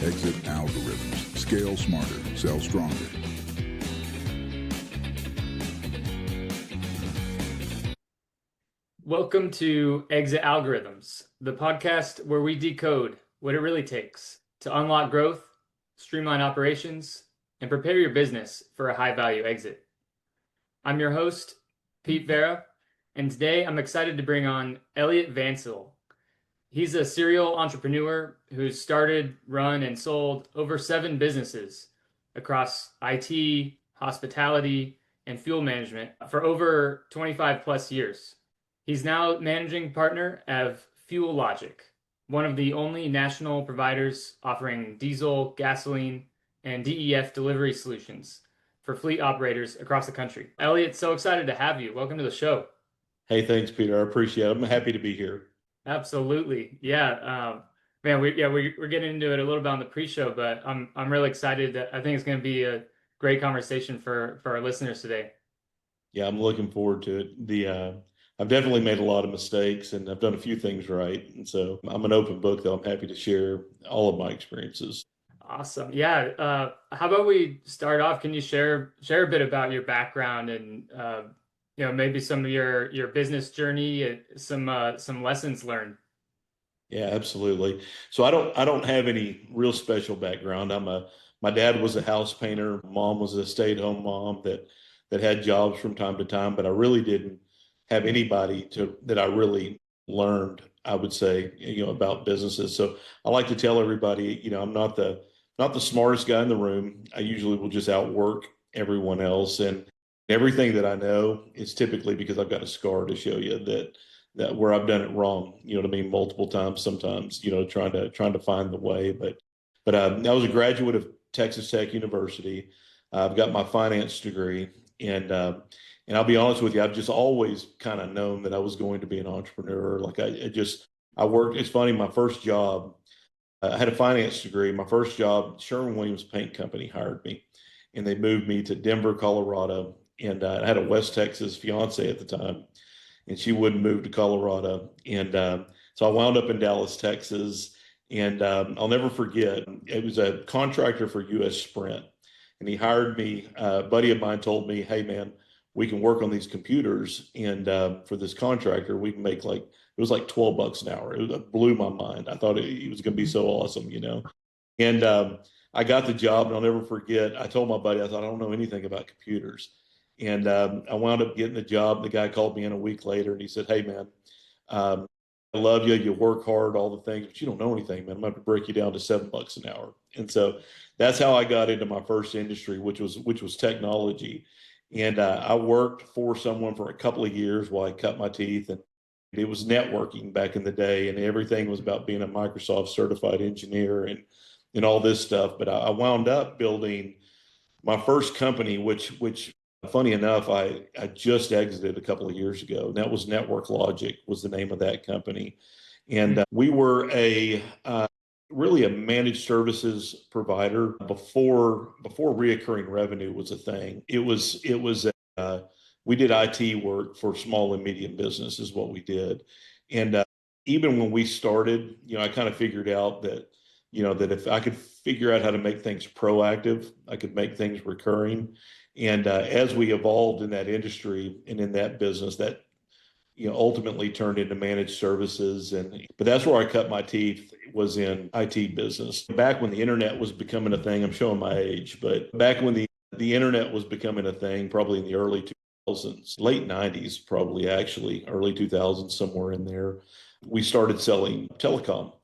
Exit algorithms. Scale smarter. Sell stronger. Welcome to Exit Algorithms, the podcast where we decode what it really takes to unlock growth, streamline operations, and prepare your business for a high-value exit. I'm your host, Pete Vera, and today I'm excited to bring on Eliot Vancil. He's a serial entrepreneur who's started, run, and sold over 7 businesses across IT, hospitality, and fuel management for over 25 plus years. He's now managing partner of FuelLogic, one of the only national providers offering diesel, gasoline, and DEF delivery solutions for fleet operators across the country. Eliot, so excited to have you. Welcome to the show. Hey, thanks, Peter. I appreciate it. I'm happy to be here. Absolutely. Yeah. Man, we're getting into it a little bit on the pre-show, but I'm really excited. I think it's going to be a great conversation for our listeners today. Yeah, I'm looking forward to it. I've definitely made a lot of mistakes and I've done a few things right. And so I'm an open book, though. I'm happy to share all of my experiences. Awesome. Yeah. How about we start off? Can you share a bit about your background and maybe some of your business journey, some lessons learned? Yeah, absolutely. So I don't have any real special background. My dad was a house painter. Mom was a stay-at-home mom that had jobs from time to time, but I really didn't have anybody that I really learned, I would say, about businesses. So I like to tell everybody, I'm not the smartest guy in the room. I usually will just outwork everyone else, and everything that I know is typically because I've got a scar to show you that where I've done it wrong. You know what I mean? Multiple times, sometimes, trying to find the way. But I was a graduate of Texas Tech University. I've got my finance degree, and I'll be honest with you, I've just always kind of known that I was going to be an entrepreneur. Like I worked. It's funny. My first job, I had a finance degree. My first job, Sherwin-Williams Paint Company hired me, and they moved me to Denver, Colorado. And I had a West Texas fiance at the time, and she wouldn't move to Colorado. And so I wound up in Dallas, Texas. And I'll never forget, it was a contractor for US Sprint. And he hired me. A buddy of mine told me, hey, man, we can work on these computers. And for this contractor, we can make it was like $12 an hour. It blew my mind. I thought it was going to be so awesome, And I got the job, and I'll never forget, I told my buddy, I thought, I don't know anything about computers. And I wound up getting the job. The guy called me in a week later, and he said, hey, man, I love you. You work hard, all the things, but you don't know anything, man. I'm going to have to break you down to $7 an hour. And so that's how I got into my first industry, which was technology. And I worked for someone for a couple of years while I cut my teeth. And it was networking back in the day, and everything was about being a Microsoft certified engineer and all this stuff. But I wound up building my first company, which funny enough, I just exited a couple of years ago. And that was FuelLogic was the name of that company. And we were really a managed services provider before reoccurring revenue was a thing. We did IT work for small and medium business is what we did. And even when we started, I kind of figured out that if I could figure out how to make things proactive, I could make things recurring. And as we evolved in that industry and in that business, that ultimately turned into managed services. But that's where I cut my teeth, was in IT business. Back when the internet was becoming a thing, I'm showing my age, but back when the internet was becoming a thing, probably in the early 2000s, late 90s, probably actually, early 2000s, somewhere in there, we started selling telecom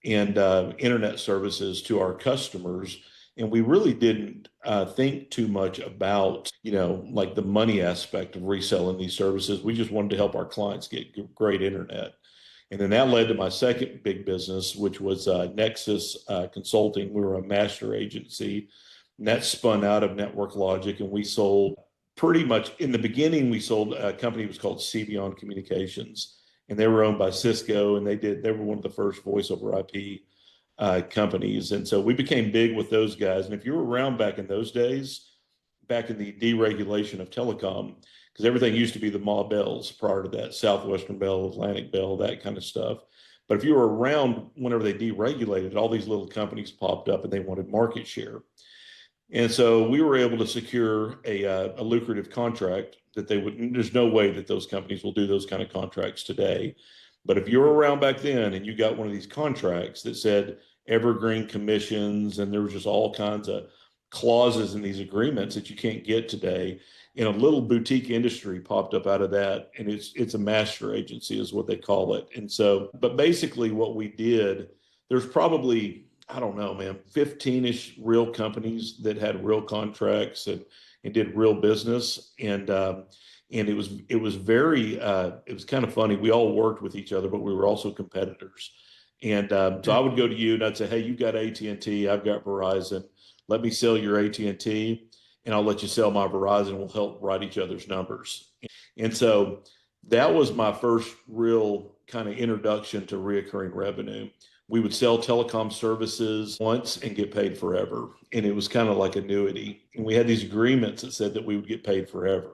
and internet services to our customers. And we really didn't think too much about, like the money aspect of reselling these services. We just wanted to help our clients get great internet. And then that led to my second big business, which was Nexus Consulting. We were a master agency, and that spun out of FuelLogic. And we sold pretty much, in the beginning, we sold a company that was called CBON Communications. And they were owned by Cisco, and they were one of the first voice over IP companies. And so we became big with those guys. And if you were around back in those days, back in the deregulation of telecom, because everything used to be the Ma Bells prior to that, Southwestern Bell, Atlantic Bell, that kind of stuff. But if you were around whenever they deregulated, all these little companies popped up and they wanted market share. And so we were able to secure a lucrative contract that they would, there's no way that those companies will do those kind of contracts today. But if you were around back then and you got one of these contracts that said evergreen commissions, and there was just all kinds of clauses in these agreements that you can't get today, and a little boutique industry popped up out of that, and it's a master agency is what they call it. And so, but basically what we did, there's probably, I don't know, man, 15-ish real companies that had real contracts and did real business. And it was very it was kind of funny. We all worked with each other, but we were also competitors. And so I would go to you and I'd say, hey, you've got AT&T, I've got Verizon. Let me sell your AT&T, and I'll let you sell my Verizon. We'll help write each other's numbers. And so that was my first real kind of introduction to reoccurring revenue. We would sell telecom services once and get paid forever. And it was kind of like annuity. And we had these agreements that said that we would get paid forever.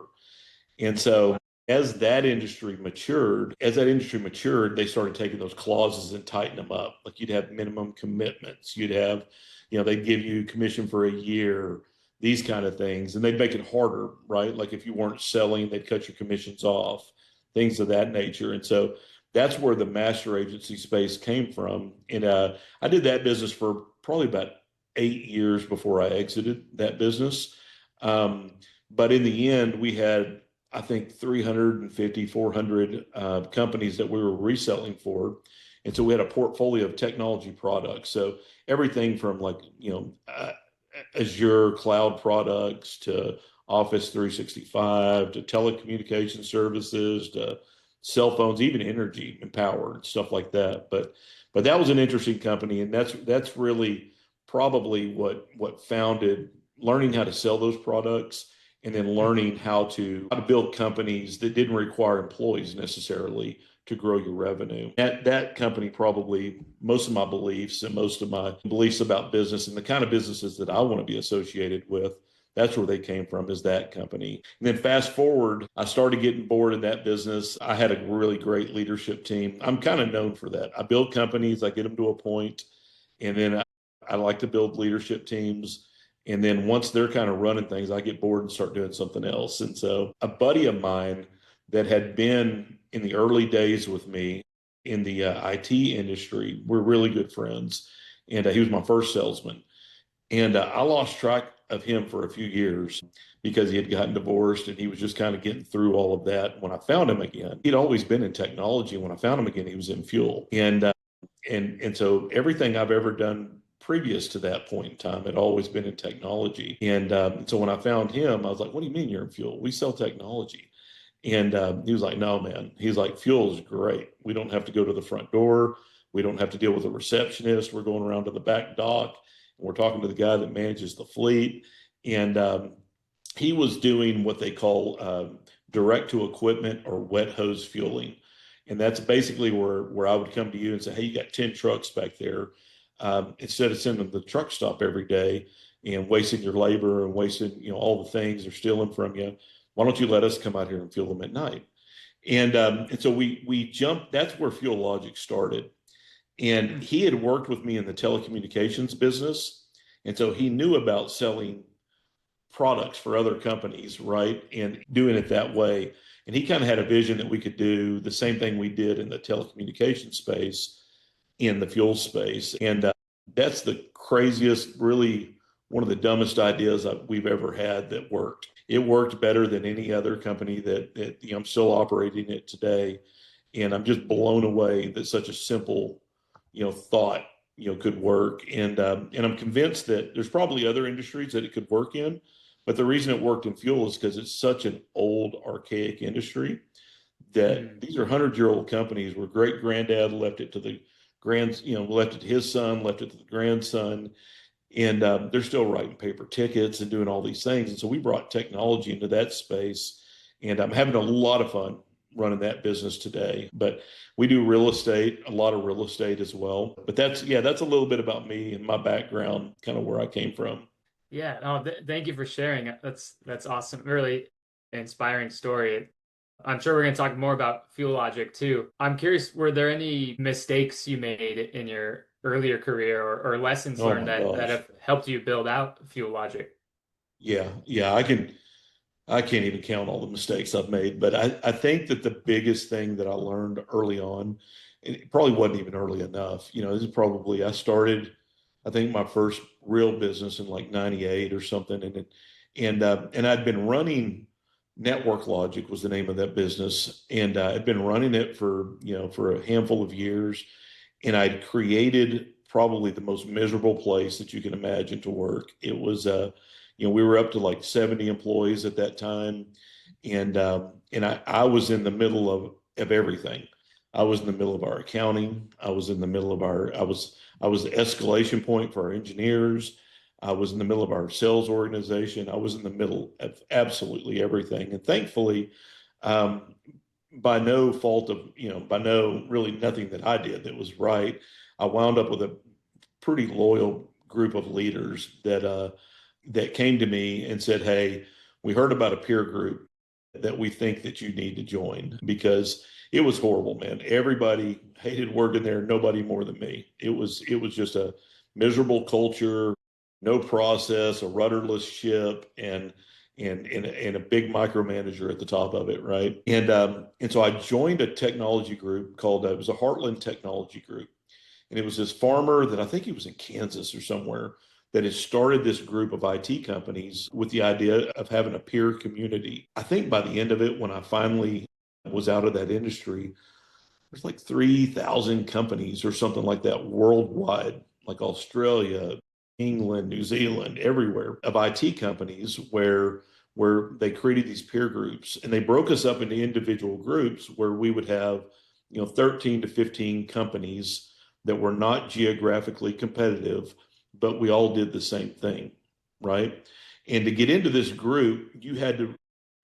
And so as that industry matured, they started taking those clauses and tightening them up. Like you'd have minimum commitments. You'd have, they'd give you commission for a year, these kind of things. And they'd make it harder, right? Like if you weren't selling, they'd cut your commissions off, things of that nature. And so that's where the master agency space came from. And I did that business for probably about 8 years before I exited that business. But in the end, we had, I think, 350, 400 companies that we were reselling for. And so we had a portfolio of technology products. So everything from Azure cloud products to Office 365 to telecommunication services to cell phones, even energy and power and stuff like that. But that was an interesting company, and that's really probably what founded learning how to sell those products, and then learning how to build companies that didn't require employees necessarily to grow your revenue. That company, probably most of my beliefs and most of my beliefs about business and the kind of businesses that I want to be associated with, that's where they came from, is that company. And then fast forward, I started getting bored in that business. I had a really great leadership team. I'm kind of known for that. I build companies, I get them to a point, and then I like to build leadership teams. And then once they're kind of running things, I get bored and start doing something else. And so a buddy of mine that had been in the early days with me in the IT industry, we're really good friends. And he was my first salesman. And I lost track of him for a few years because he had gotten divorced and he was just kind of getting through all of that. When I found him again, he'd always been in technology. When I found him again, he was in fuel. And so everything I've ever done previous to that point in time had always been in technology. And so when I found him, I was like, what do you mean you're in fuel? We sell technology. And he was like, no, man. He's like, fuel is great. We don't have to go to the front door. We don't have to deal with a receptionist. We're going around to the back dock, and we're talking to the guy that manages the fleet. And he was doing what they call direct to equipment or wet hose fueling. And that's basically where I would come to you and say, hey, you got 10 trucks back there. Instead of sending them to the truck stop every day and wasting your labor and wasting, all the things they're stealing from you, why don't you let us come out here and fuel them at night? And so we jumped. That's where FuelLogic started. And he had worked with me in the telecommunications business, and so he knew about selling products for other companies, right? And doing it that way. And he kind of had a vision that we could do the same thing we did in the telecommunications space in the fuel space. And that's the craziest, really one of the dumbest ideas we've ever had that worked. It worked better than any other company that I'm still operating it today. And I'm just blown away that such a simple, thought, could work. And I'm convinced that there's probably other industries that it could work in. But the reason it worked in fuel is because it's such an old, archaic industry that these are 100-year-old companies where great granddad left it to the left it to his son, left it to the grandson. And they're still writing paper tickets and doing all these things. And so we brought technology into that space. And I'm having a lot of fun running that business today. But we do real estate, a lot of real estate as well. But that's a little bit about me and my background, kind of where I came from. Yeah, thank you for sharing. That's awesome. Really inspiring story. I'm sure we're going to talk more about FuelLogic too. I'm curious, were there any mistakes you made in your earlier career or lessons Oh learned my that gosh. have helped you build out FuelLogic? Yeah. I can't even count all the mistakes I've made, but I think that the biggest thing that I learned early on, and it probably wasn't even early enough, this is probably, I started, I think my first real business in like 98 or something. And I'd been running Network Logic was the name of that business. And I'd been running it for a handful of years. And I'd created probably the most miserable place that you can imagine to work. It was, we were up to like 70 employees at that time, and I was in the middle of everything. I was in the middle of our accounting. I was in the middle of I was the escalation point for our engineers. I was in the middle of our sales organization. I was in the middle of absolutely everything. And thankfully, um, by no fault of, by no really nothing that I did that was right, I wound up with a pretty loyal group of leaders that came to me and said, "Hey, we heard about a peer group that we think that you need to join," because it was horrible, man. Everybody hated working there, nobody more than me. It was just a miserable culture, no process, a rudderless ship, and a big micromanager at the top of it, right? And so I joined a technology group called it was a Heartland Technology Group, and it was this farmer that I think he was in Kansas or somewhere that had started this group of IT companies with the idea of having a peer community. I think by the end of it, when I finally was out of that industry, there's like 3,000 companies or something like that worldwide, like Australia, England, New Zealand, everywhere of IT companies where they created these peer groups, and they broke us up into individual groups where we would have, 13 to 15 companies that were not geographically competitive, but we all did the same thing, right? And to get into this group,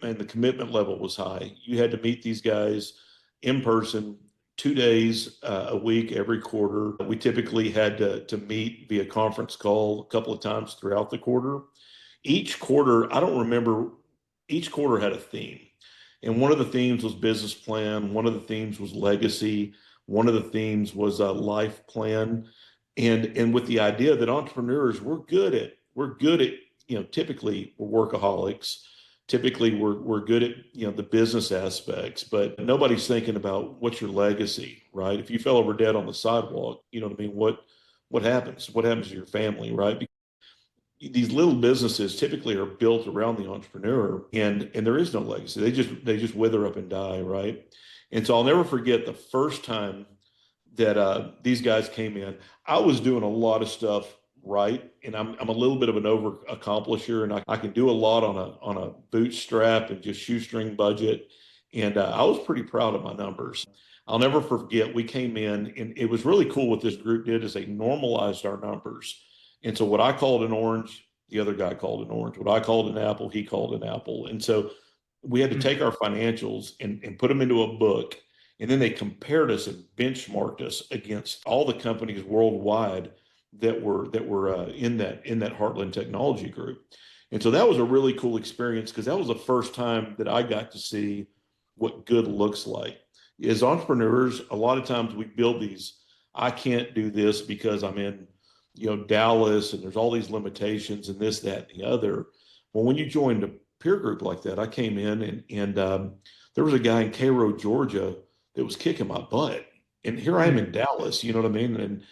and the commitment level was high. You had to meet these guys in person 2 days a week every quarter. We typically had to meet via conference call a couple of times throughout the quarter. Each quarter, I don't remember, each quarter had a theme. And one of the themes was business plan. One of the themes was legacy. One of the themes was a life plan. And with the idea that entrepreneurs, we're good at, typically we're workaholics. Typically we're good at, the business aspects, but nobody's thinking about what's your legacy, right? If you fell over dead on the sidewalk, you know what I mean? What happens? What happens to your family, right? These little businesses typically are built around the entrepreneur, and there is no legacy. They just wither up and die, right? And so I'll never forget the first time that these guys came in. I was doing a lot of stuff right, and I'm a little bit of an over accomplisher, and I can do a lot on a bootstrap and just shoestring budget, and I was pretty proud of my numbers. I'll never forget, we came in, and it was really cool. What this group did is they normalized our numbers. And so what I called an orange, the other guy called an orange. What I called an apple, he called an apple. And so we had to take our financials and put them into a book. And then they compared us and benchmarked us against all the companies worldwide that were in that Heartland Technology Group. And so that was a really cool experience because that was the first time that I got to see what good looks like. As entrepreneurs, a lot of times we build these, I can't do this because I'm in, Dallas, and there's all these limitations and this, that, and the other. Well, when you joined a peer group like that, I came in and there was a guy in Cairo, Georgia, that was kicking my butt, and here I am in Dallas. You know what I mean? And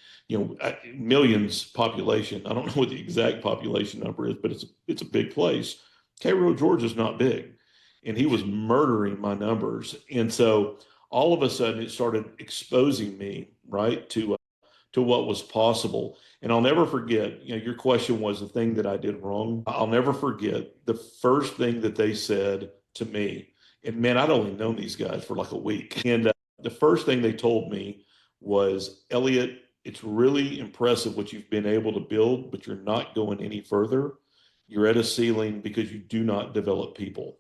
millions population. I don't know what the exact population number is, but it's a big place. Cairo, Georgia's not big, and he was murdering my numbers, and so all of a sudden it started exposing me right to what was possible. And I'll never forget, your question was the thing that I did wrong. I'll never forget the first thing that they said to me. And man, I'd only known these guys for like a week. And the first thing they told me was, "Eliot, it's really impressive what you've been able to build, but you're not going any further. You're at a ceiling because you do not develop people.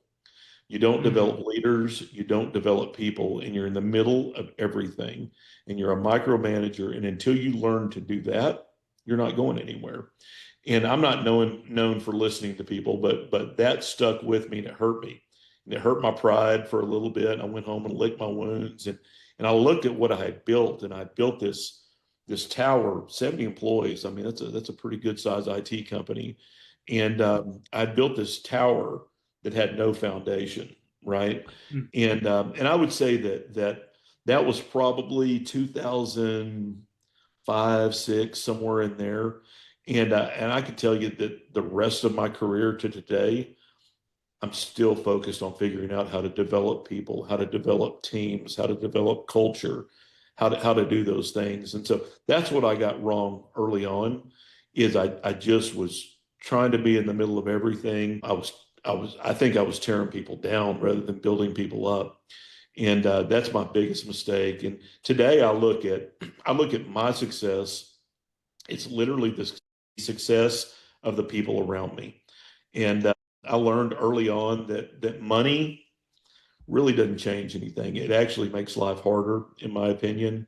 You don't develop leaders, you don't develop people, and you're in the middle of everything, and you're a micromanager. And until you learn to do that, you're not going anywhere." And I'm not known for listening to people, but that stuck with me and it hurt me. And it hurt my pride for a little bit. I went home and licked my wounds, and I looked at what I had built, and I built this tower, 70 employees. I mean, that's a pretty good size IT company. And I built this tower that had no foundation, right? Mm. And I would say that was probably 2005, six, somewhere in there. And I can tell you that the rest of my career to today, I'm still focused on figuring out how to develop people, how to develop teams, how to develop culture, how to do those things. And so that's what I got wrong early on, is I just was trying to be in the middle of everything. I think I was tearing people down rather than building people up. And that's my biggest mistake. And today I look at my success. It's literally the success of the people around me. And I learned early on that money really doesn't change anything. It actually makes life harder, in my opinion.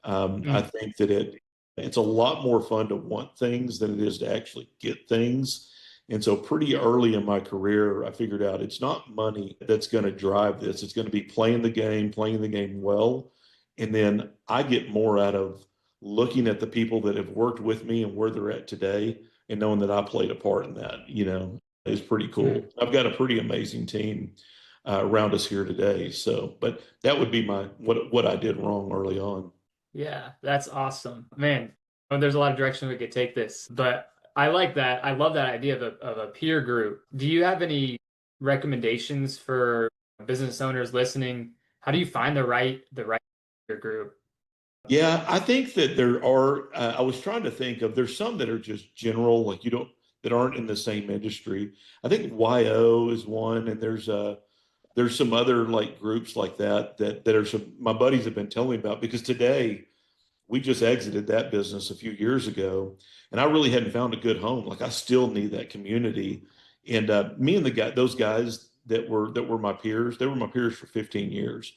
I Mm. think that it's a lot more fun to want things than it is to actually get things. And so pretty early in my career, I figured out it's not money that's going to drive this. It's going to be playing the game well. And then I get more out of looking at the people that have worked with me and where they're at today, and knowing that I played a part in that, is pretty cool. Mm. I've got a pretty amazing team around us here today. So, but that would be what I did wrong early on. Yeah, that's awesome. Man, there's a lot of direction we could take this, but I like that. I love that idea of a peer group. Do you have any recommendations for business owners listening? How do you find the right peer group? Yeah, I think that there are. I was trying to think of. There's some that are just general, like you don't that aren't in the same industry. I think YO is one, and there's some other like groups like that are some my buddies have been telling me about, because today we just exited that business a few years ago, and I really hadn't found a good home. Like I still need that community. And me and those guys that were my peers, they were my peers for 15 years,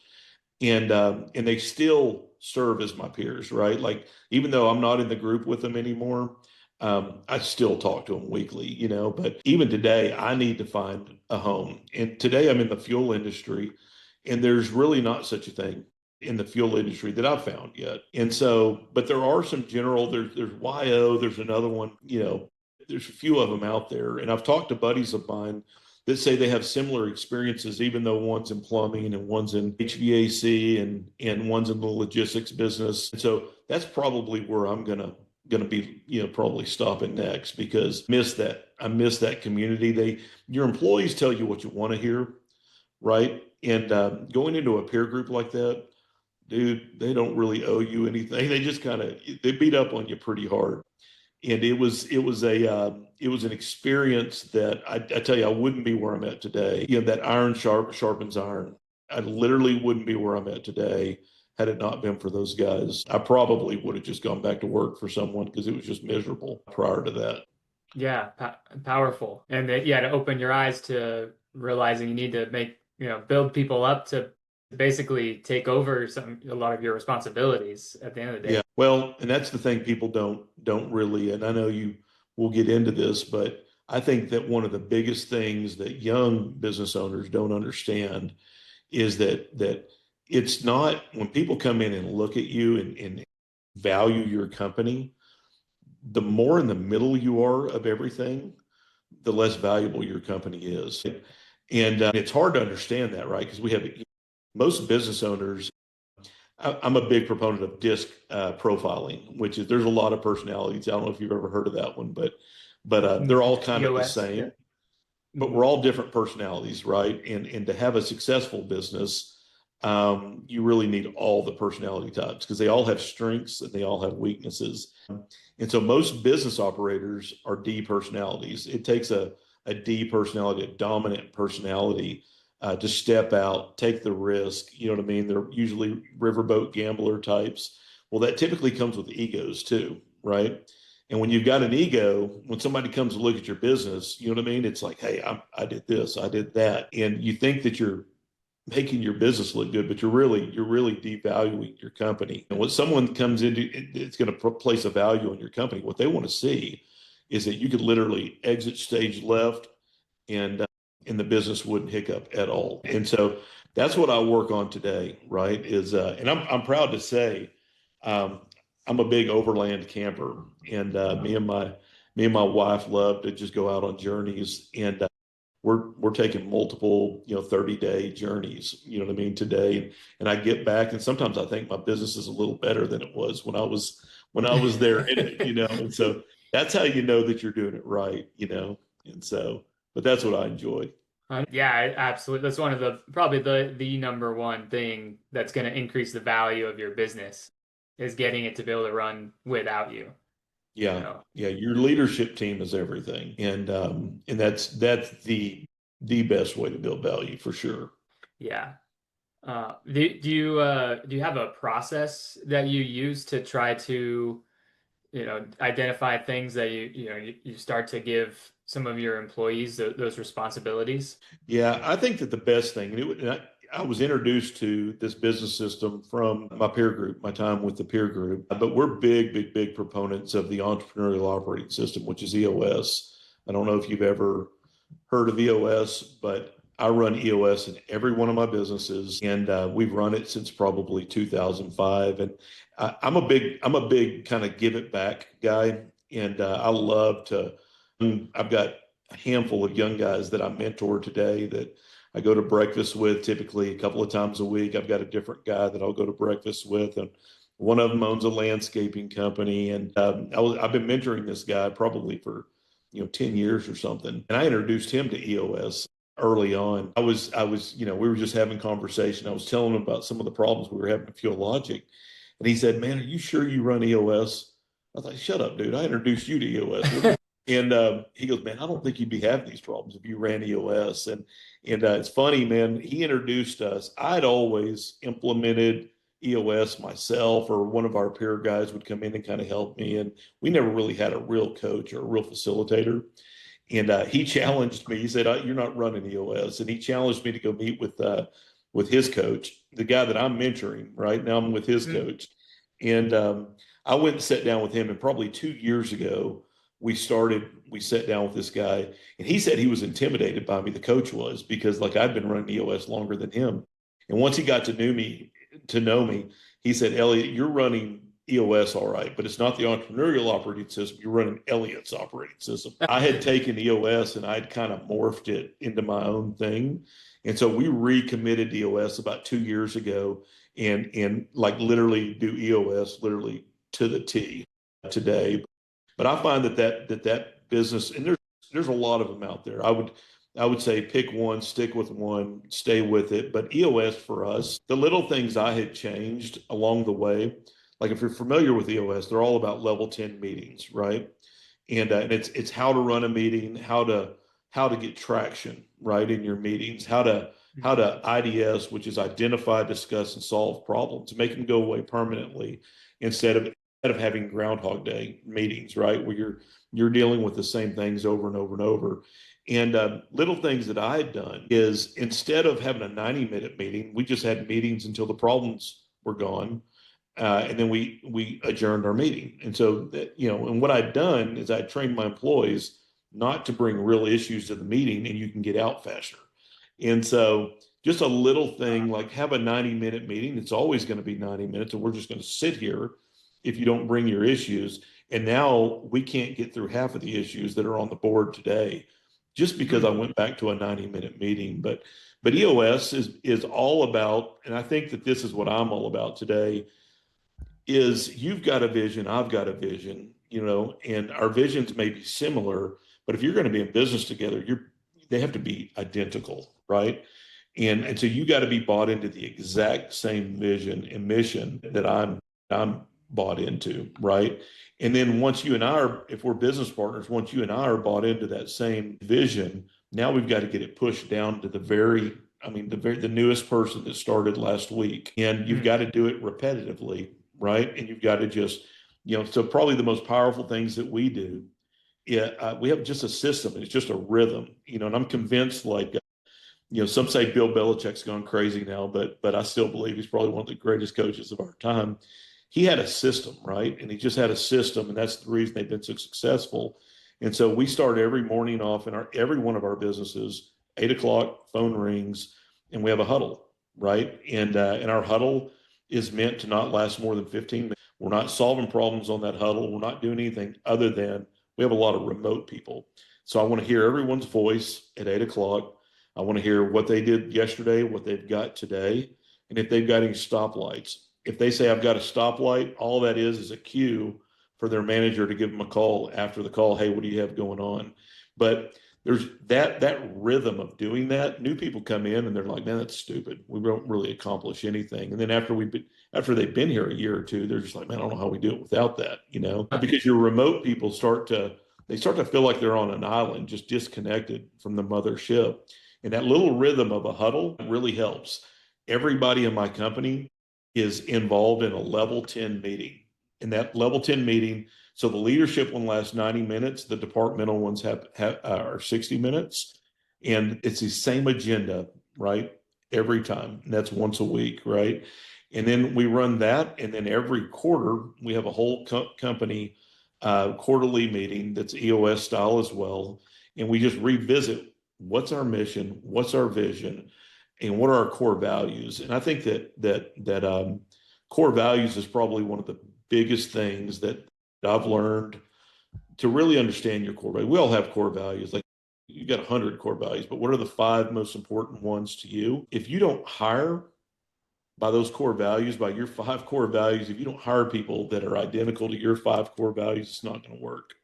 and they still serve as my peers, right? Like even though I'm not in the group with them anymore, I still talk to them weekly, But even today, I need to find a home. And today, I'm in the fuel industry, and there's really not such a thing in the fuel industry that I've found yet. And so, but there are some general. There's YO. There's another one. There's a few of them out there, and I've talked to buddies of mine that say they have similar experiences, even though one's in plumbing and one's in HVAC and one's in the logistics business. And so that's probably where I'm gonna be, probably stopping next, because I miss that community. Your employees tell you what you want to hear, right? And going into a peer group like that, dude, they don't really owe you anything. They just they beat up on you pretty hard. And it was an experience that I tell you, I wouldn't be where I'm at today. That iron sharpens iron. I literally wouldn't be where I'm at today had it not been for those guys. I probably would have just gone back to work for someone, because it was just miserable prior to that. Yeah, powerful. And that, yeah, to open your eyes to realizing you need to build people up to basically take over a lot of your responsibilities at the end of the day. Yeah. Well, and that's the thing people don't really, and I know you will get into this, but I think that one of the biggest things that young business owners don't understand is that it's not, when people come in and look at you and value your company, the more in the middle you are of everything, the less valuable your company is. And it's hard to understand that, right? Because we have most business owners. I'm a big proponent of disc profiling, which is, there's a lot of personalities. I don't know if you've ever heard of that one, but they're all kind of the EOS, same. yeah. But we're all different personalities, right? And to have a successful business, you really need all the personality types, because they all have strengths and they all have weaknesses. And so most business operators are D personalities. It takes a D personality, a dominant personality, to step out, take the risk. You know what I mean? They're usually riverboat gambler types. Well, that typically comes with egos too, right? And when you've got an ego, when somebody comes to look at your business, you know what I mean? It's like, hey, I did this, I did that. And you think that you're making your business look good, but you're really devaluing your company. And when someone comes into it's going to place a value on your company, what they want to see is that you could literally exit stage left and and the business wouldn't hiccup at all. And so that's what I work on today, right? And I'm proud to say, um, I'm a big overland camper, and me and my wife love to just go out on journeys, and we're taking multiple, 30-day journeys, you know what I mean, today. And I get back, and sometimes I think my business is a little better than it was when I was there in it, And so that's how you know that you're doing it right. And so, but that's what I enjoy. Yeah, absolutely. That's one of probably the number one thing that's going to increase the value of your business is getting it to be able to run without you. Yeah, yeah. Your leadership team is everything, and that's the best way to build value for sure. Yeah. Do you have a process that you use to try to, identify things that you start to give some of your employees those responsibilities? Yeah, I think that the best thing, and I was introduced to this business system from my peer group, my time with the peer group, but we're big, big, big proponents of the entrepreneurial operating system, which is EOS. I don't know if you've ever heard of EOS, but I run EOS in every one of my businesses, and we've run it since probably 2005. And I'm a big kind of give it back guy, and I love to. I've got a handful of young guys that I mentor today that I go to breakfast with typically a couple of times a week. I've got a different guy that I'll go to breakfast with, and one of them owns a landscaping company, and I've been mentoring this guy probably for 10 years or something. And I introduced him to EOS early on. We were just having conversation. I was telling him about some of the problems we were having at FuelLogic. And he said, "Man, are you sure you run EOS?" I was like, "Shut up, dude. I introduced you to EOS." And he goes, "Man, I don't think you'd be having these problems if you ran EOS." And it's funny, man. He introduced us. I'd always implemented EOS myself, or one of our peer guys would come in and kind of help me. And we never really had a real coach or a real facilitator. And he challenged me. He said, "You're not running EOS," and he challenged me to go meet with his coach, the guy that I'm mentoring right now. I'm with his coach, and I went and sat down with him. And probably 2 years ago, we sat down with this guy, and he said he was intimidated by me. The coach was, because like I'd been running EOS longer than him. And once he got to know me, he said, "Eliot, you're running EOS all right, but it's not the entrepreneurial operating system. You're running Eliot's operating system." I had taken EOS and I'd kind of morphed it into my own thing. And so we recommitted EOS about 2 years ago, and like literally do EOS literally to the T today. But I find that business, and there's a lot of them out there. I would say pick one, stick with one, stay with it. But EOS for us, the little things I had changed along the way, like if you're familiar with EOS, they're all about level 10 meetings, right? And it's how to run a meeting, how to get traction, right, in your meetings, how to IDS, which is identify, discuss, and solve problems, make them go away permanently instead of having Groundhog Day meetings, right, where you're dealing with the same things over and over and over. And little things that I had done is, instead of having a 90-minute meeting, we just had meetings until the problems were gone. And then we adjourned our meeting. And so and what I'd done is I trained my employees not to bring real issues to the meeting, and you can get out faster. And so just a little thing like have a 90-minute meeting. It's always going to be 90 minutes, and we're just going to sit here if you don't bring your issues. And now we can't get through half of the issues that are on the board today just because I went back to a 90-minute meeting. But EOS is all about, and I think that this is what I'm all about today, is you've got a vision, I've got a vision, and our visions may be similar, but if you're going to be in business together, they have to be identical, right? And so you got to be bought into the exact same vision and mission that I'm bought into, right? And then once you and I are, if we're business partners, once you and I are bought into that same vision, now we've got to get it pushed down to the newest person that started last week. And you've got to do it repetitively, right? And you've got to just, so probably the most powerful things that we do, we have just a system. It's just a rhythm, and I'm convinced, like, some say Bill Belichick's gone crazy now, but I still believe he's probably one of the greatest coaches of our time. He had a system, right? And he just had a system, and that's the reason they've been so successful. And so we start every morning off in every one of our businesses 8 o'clock, phone rings, and we have a huddle, right? And our huddle is meant to not last more than 15 minutes. We're not solving problems on that huddle. We're not doing anything other than we have a lot of remote people. So I want to hear everyone's voice at 8 o'clock. I want to hear what they did yesterday, what they've got today, and if they've got any stoplights. If they say I've got a stoplight, all that is a cue for their manager to give them a call after the call. Hey, what do you have going on? But there's that rhythm of doing that. New people come in and they're like, man, that's stupid. We don't really accomplish anything. And then after they've been here a year or two, they're just like, man, I don't know how we do it without that, because your remote people start to feel like they're on an island, just disconnected from the mothership. And that little rhythm of a huddle really helps. Everybody in my company is involved in a level 10 meeting. In that level 10 meeting, so the leadership one lasts 90 minutes, the departmental ones are 60 minutes, and it's the same agenda, right? Every time, and that's once a week, right? And then we run that, and then every quarter we have a whole company quarterly meeting that's EOS style as well, and we just revisit what's our mission, what's our vision, and what are our core values. And I think that core values is probably one of the biggest things that I've learned to really understand your core values. We all have core values. Like you got 100 core values, but what are the 5 most important ones to you? If you don't hire by those core values, by your 5 core values, if you don't hire people that are identical to your 5 core values, it's not going to work.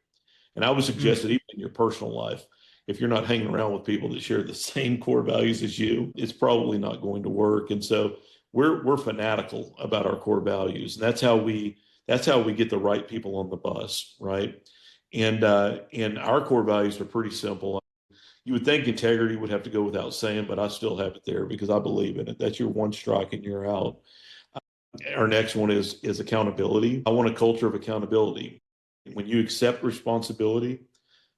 And I would suggest that even in your personal life, if you're not hanging around with people that share the same core values as you, it's probably not going to work. And so we're fanatical about our core values, and that's how we get the right people on the bus, right? And our core values are pretty simple. You would think integrity would have to go without saying, but I still have it there because I believe in it. That's your one strike and you're out. Our next one is accountability. I want a culture of accountability. When you accept responsibility,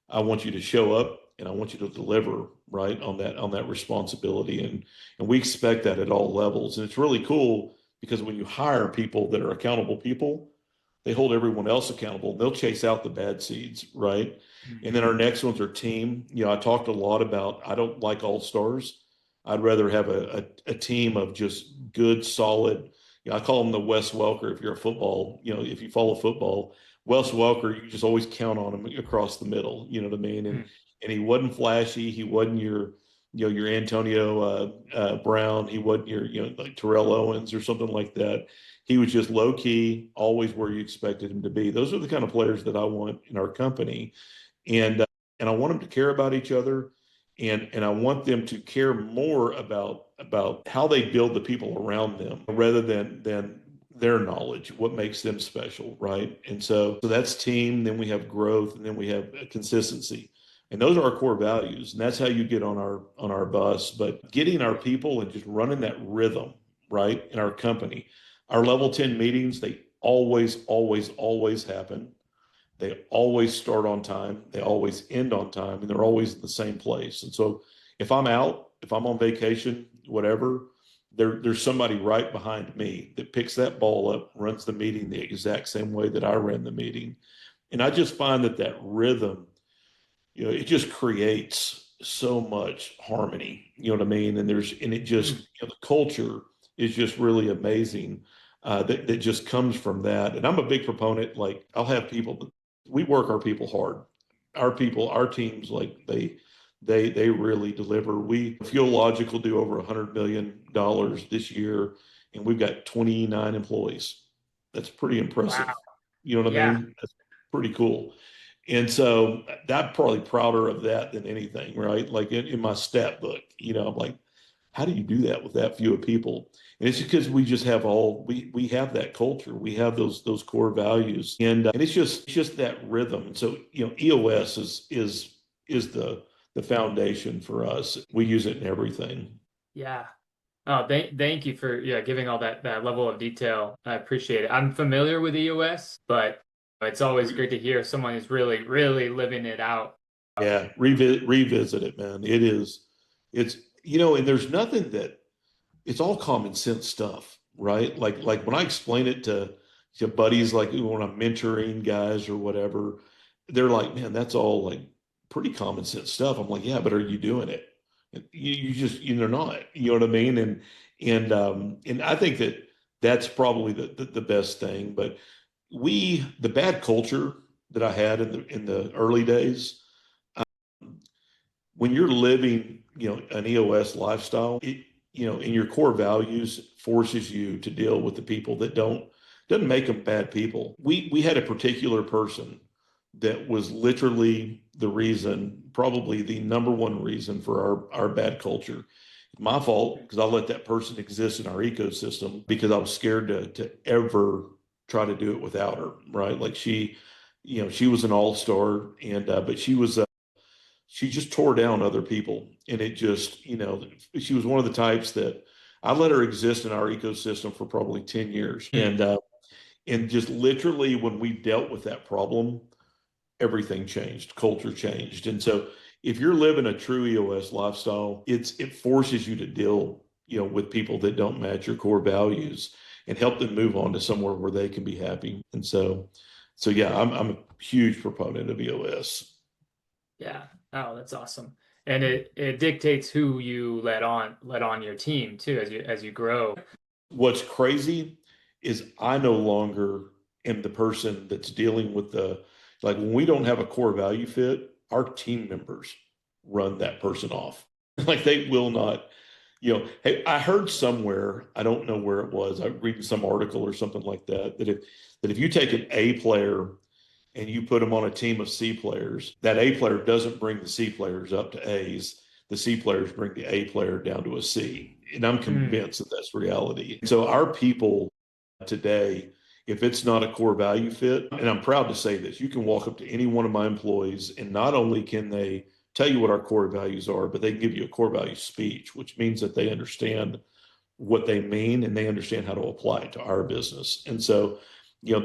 I want you to show up and I want you to deliver right on that responsibility. And we expect that at all levels. And it's really cool because when you hire people that are accountable people, they hold everyone else accountable. They'll chase out the bad seeds, right? Mm-hmm. And then our next ones are team. I talked a lot about, I don't like all stars. I'd rather have a team of just good, solid, I call them the Wes Welker. If you're a football, if you follow football, Wes Welker, you just always count on him across the middle. You know what I mean? And he wasn't flashy. He wasn't your Antonio Brown. He wasn't your, like Terrell Owens or something like that. He was just low key, always where you expected him to be. Those are the kind of players that I want in our company, and I want them to care about each other, and I want them to care more about how they build the people around them rather than their knowledge, what makes them special, right? And so that's team. Then we have growth, and then we have consistency. And those are our core values, and that's how you get on our bus. But getting our people and just running that rhythm, right, in our company. Our level 10 meetings, they always, always, always happen. They always start on time. They always end on time, and they're always in the same place. And so if I'm out, if I'm on vacation, whatever, there's somebody right behind me that picks that ball up, runs the meeting the exact same way that I ran the meeting. And I just find that rhythm, it just creates so much harmony, you know what I mean? And it just, the culture is just really amazing that just comes from that. And I'm a big proponent, like I'll have people, we work our people hard. Our teams, like they really deliver. FuelLogic will do over $100 million this year, and we've got 29 employees. That's pretty impressive. Wow. You know what I mean? That's pretty cool. And so I'm probably prouder of that than anything, right? Like in my stat book, I'm like, how do you do that with that few of people? And it's because we just have we have that culture. We have those core values, and it's just that rhythm. And so, EOS is the foundation for us. We use it in everything. Yeah. Oh, thank you for giving all that level of detail. I appreciate it. I'm familiar with EOS, but it's always great to hear someone who's really, really living it out. Yeah, revisit it, man. It's and there's nothing that, it's all common sense stuff, right? Like when I explain it to buddies, like when I'm mentoring guys or whatever, they're like, man, that's all like pretty common sense stuff. I'm like, yeah, but are you doing it? They're not, you know what I mean? And I think that that's probably the best thing. But the bad culture that I had in the early days, when you're living, an EOS lifestyle, and your core values forces you to deal with the people that doesn't make them bad people. We had a particular person that was literally the reason, probably the number one reason for our bad culture. My fault, because I let that person exist in our ecosystem because I was scared to ever try to do it without her, right? Like she was an all-star, and but she just tore down other people. And it just, she was one of the types that I let her exist in our ecosystem for probably 10 years. And just literally when we dealt with that problem, everything changed, culture changed. And so if you're living a true EOS lifestyle, it forces you to deal, with people that don't match your core values and help them move on to somewhere where they can be happy. And so yeah, I'm a huge proponent of EOS. Yeah. Oh, that's awesome. And it dictates who you let on your team too as you grow. What's crazy is I no longer am the person that's dealing with like when we don't have a core value fit, our team members run that person off. Like they will not, hey, I heard somewhere, I don't know where it was, I read some article or something like that, that if you take an A player and you put them on a team of C players, that A player doesn't bring the C players up to A's. The C players bring the A player down to a C. And I'm convinced that that's reality. So our people today, if it's not a core value fit, and I'm proud to say this, you can walk up to any one of my employees and not only can they tell you what our core values are, but they can give you a core value speech, which means that they understand what they mean and they understand how to apply it to our business. And so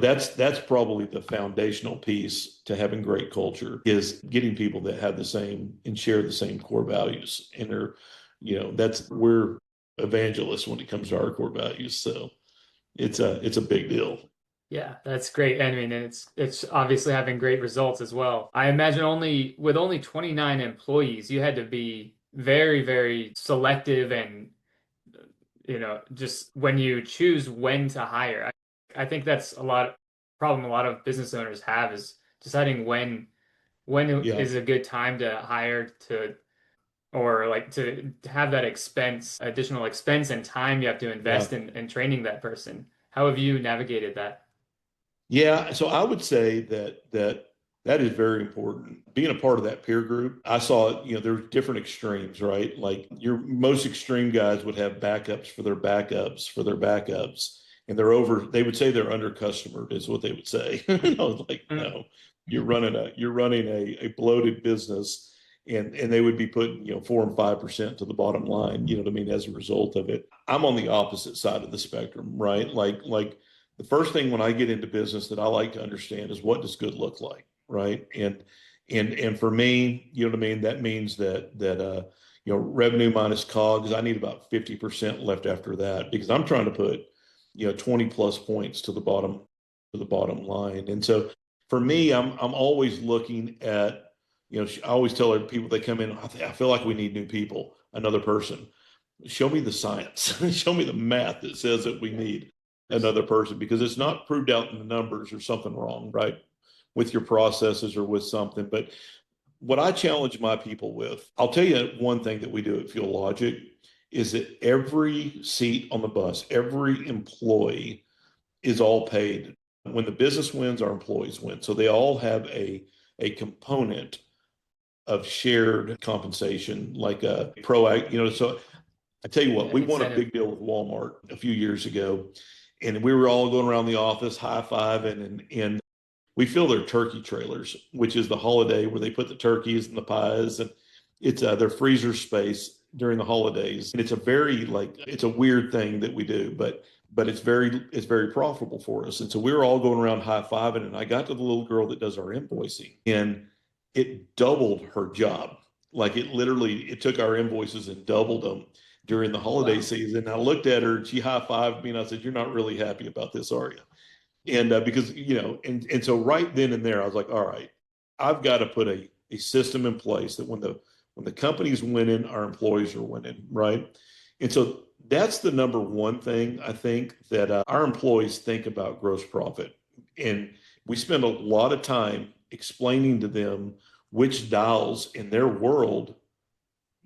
that's probably the foundational piece to having great culture is getting people that have the same and share the same core values. And we're evangelists when it comes to our core values. So it's a big deal. Yeah, that's great. I mean, and it's obviously having great results as well. I imagine with only 29 employees, you had to be very, very selective and just when you choose when to hire. I think that's problem a lot of business owners have is deciding when Yeah. is a good time to hire or like to have that additional expense and time you have to Yeah. invest in training that person. How have you navigated that? Yeah. So I would say that is very important. Being a part of that peer group, I saw, there were different extremes, right? Like your most extreme guys would have backups for their backups for their backups. And they would say they're under customered is what they would say. And I was like, no, you're running a bloated business and they would be putting, 4 and 5% to the bottom line, you know what I mean, as a result of it. I'm on the opposite side of the spectrum, right? Like the first thing when I get into business that I like to understand is what does good look like, right? And for me, you know what I mean, that means that revenue minus COGS, I need about 50% left after that because I'm trying to put 20 plus points to the bottom line. And so for me, I'm always looking at, I always tell people they come in, I feel like we need new people, another person. Show me the science, show me the math that says that we need another person because it's not proved out in the numbers or something wrong, right? With your processes or with something. But what I challenge my people with, I'll tell you one thing that we do at FuelLogic is that every seat on the bus, every employee is all paid. When the business wins, our employees win. So they all have a component of shared compensation, like a so I tell you what, we won a Incentive. big deal with Walmart a few years ago, and we were all going around the office high-fiving, and we fill their turkey trailers, which is the holiday where they put the turkeys and the pies, and it's their freezer space during the holidays. And it's a weird thing that we do, but it's very profitable for us. And so we were all going around high-fiving, and I got to the little girl that does our invoicing, and it doubled her job. Like it took our invoices and doubled them during the holiday season. I looked at her and she high-fived me and I said, "You're not really happy about this, are you?" And because, and so right then and there, I was like, all right, I've got to put a system in place that when When the company's winning, our employees are winning, right? And so that's the number one thing I think that our employees think about gross profit. And we spend a lot of time explaining to them which dials in their world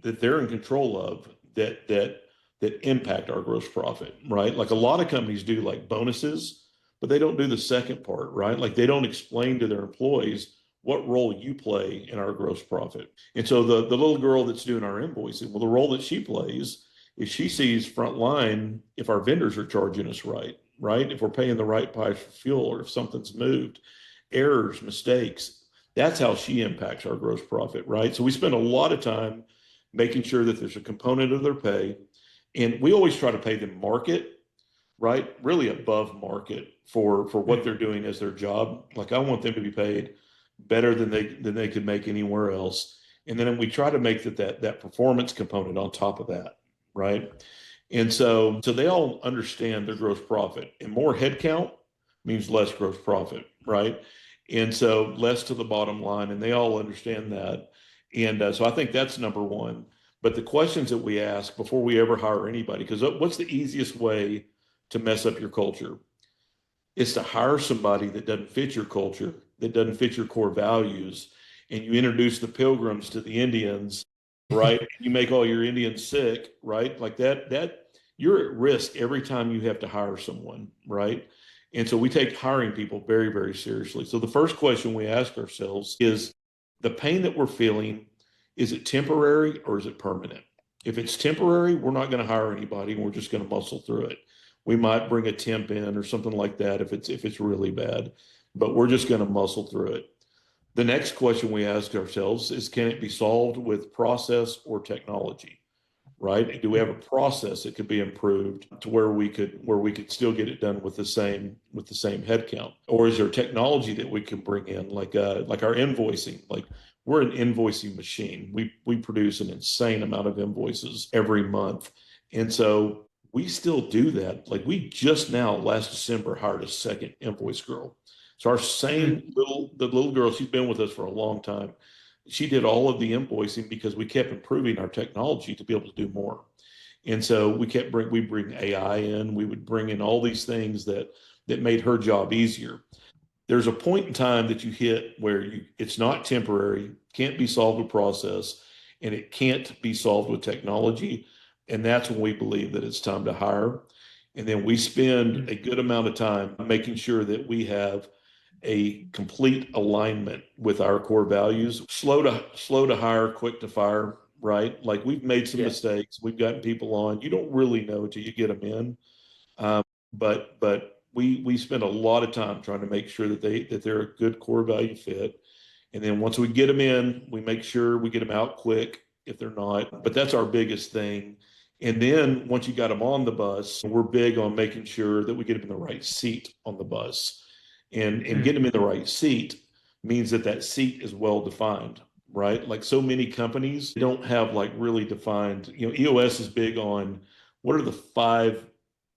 that they're in control of that impact our gross profit, right? Like a lot of companies do like bonuses, but they don't do the second part, right? Like they don't explain to their employees what role you play in our gross profit. And so the little girl that's doing our invoicing, well, the role that she plays is she sees front line if our vendors are charging us right, right? If we're paying the right price for fuel or if something's moved, errors, mistakes. That's how she impacts our gross profit, right? So we spend a lot of time making sure that there's a component of their pay. And we always try to pay them market, right? Really above market for what they're doing as their job. Like I want them to be paid better than they could make anywhere else. And then we try to make that performance component on top of that, right? And so they all understand their gross profit. And more headcount means less gross profit, right? And so less to the bottom line, and they all understand that. And so I think that's number one. But the questions that we ask before we ever hire anybody, because what's the easiest way to mess up your culture? It's to hire somebody that doesn't fit your culture, that doesn't fit your core values, and you introduce the pilgrims to the Indians, right? You make all your Indians sick, right? Like that you're at risk every time you have to hire someone, right? And so we take hiring people very, very seriously. So the first question we ask ourselves is the pain that we're feeling, is it temporary or is it permanent? If it's temporary, we're not going to hire anybody and we're just going to muscle through it. We might bring a temp in or something like that if it's really bad, but we're just going to muscle through it. The next question we ask ourselves is, can it be solved with process or technology? Right? Do we have a process that could be improved to where we could still get it done with the same headcount? Or is there technology that we can bring in, like our invoicing? Like we're an invoicing machine. We produce an insane amount of invoices every month, and so we still do that. Like we just now last December hired a second invoice girl. So our the little girl, she's been with us for a long time. She did all of the invoicing because we kept improving our technology to be able to do more. And so we bring AI in, we would bring in all these things that made her job easier. There's a point in time that you hit where it's not temporary, can't be solved with process, and it can't be solved with technology. And that's when we believe that it's time to hire. And then we spend a good amount of time making sure that we have a complete alignment with our core values. Slow to hire, quick to fire, right? Like we've made some mistakes. We've gotten people on. You don't really know until you get them in. But we spend a lot of time trying to make sure that they're a good core value fit. And then once we get them in, we make sure we get them out quick if they're not. But that's our biggest thing. And then once you got them on the bus, we're big on making sure that we get them in the right seat on the bus. And getting them in the right seat means that seat is well defined, right? Like so many companies don't have like really defined, EOS is big on what are the 5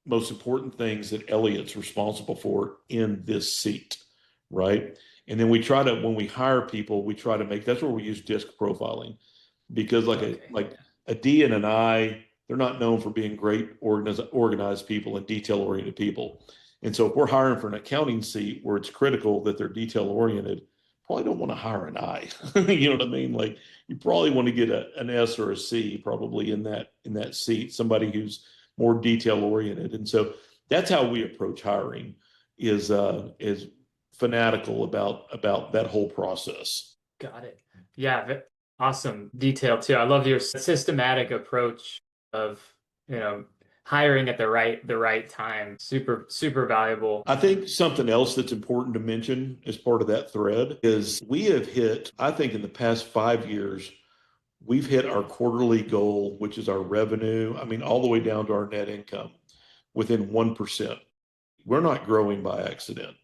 most important things that Eliot's responsible for in this seat, right? And then when we hire people, we try to that's where we use disc profiling, because like a D and an I, they're not known for being great organized people and detail-oriented people. And so if we're hiring for an accounting seat where it's critical that they're detail-oriented, probably don't want to hire an I. You know what I mean? Like you probably want to get an S or a C probably in that seat, somebody who's more detail-oriented. And so that's how we approach hiring, is fanatical about that whole process. Got it. Yeah, awesome detail too. I love your systematic approach of, hiring at the right time. Super valuable. I think something else that's important to mention as part of that thread is we have hit, I think in the past 5 years, we've hit our quarterly goal, which is our revenue. I mean, all the way down to our net income within 1%. We're not growing by accident.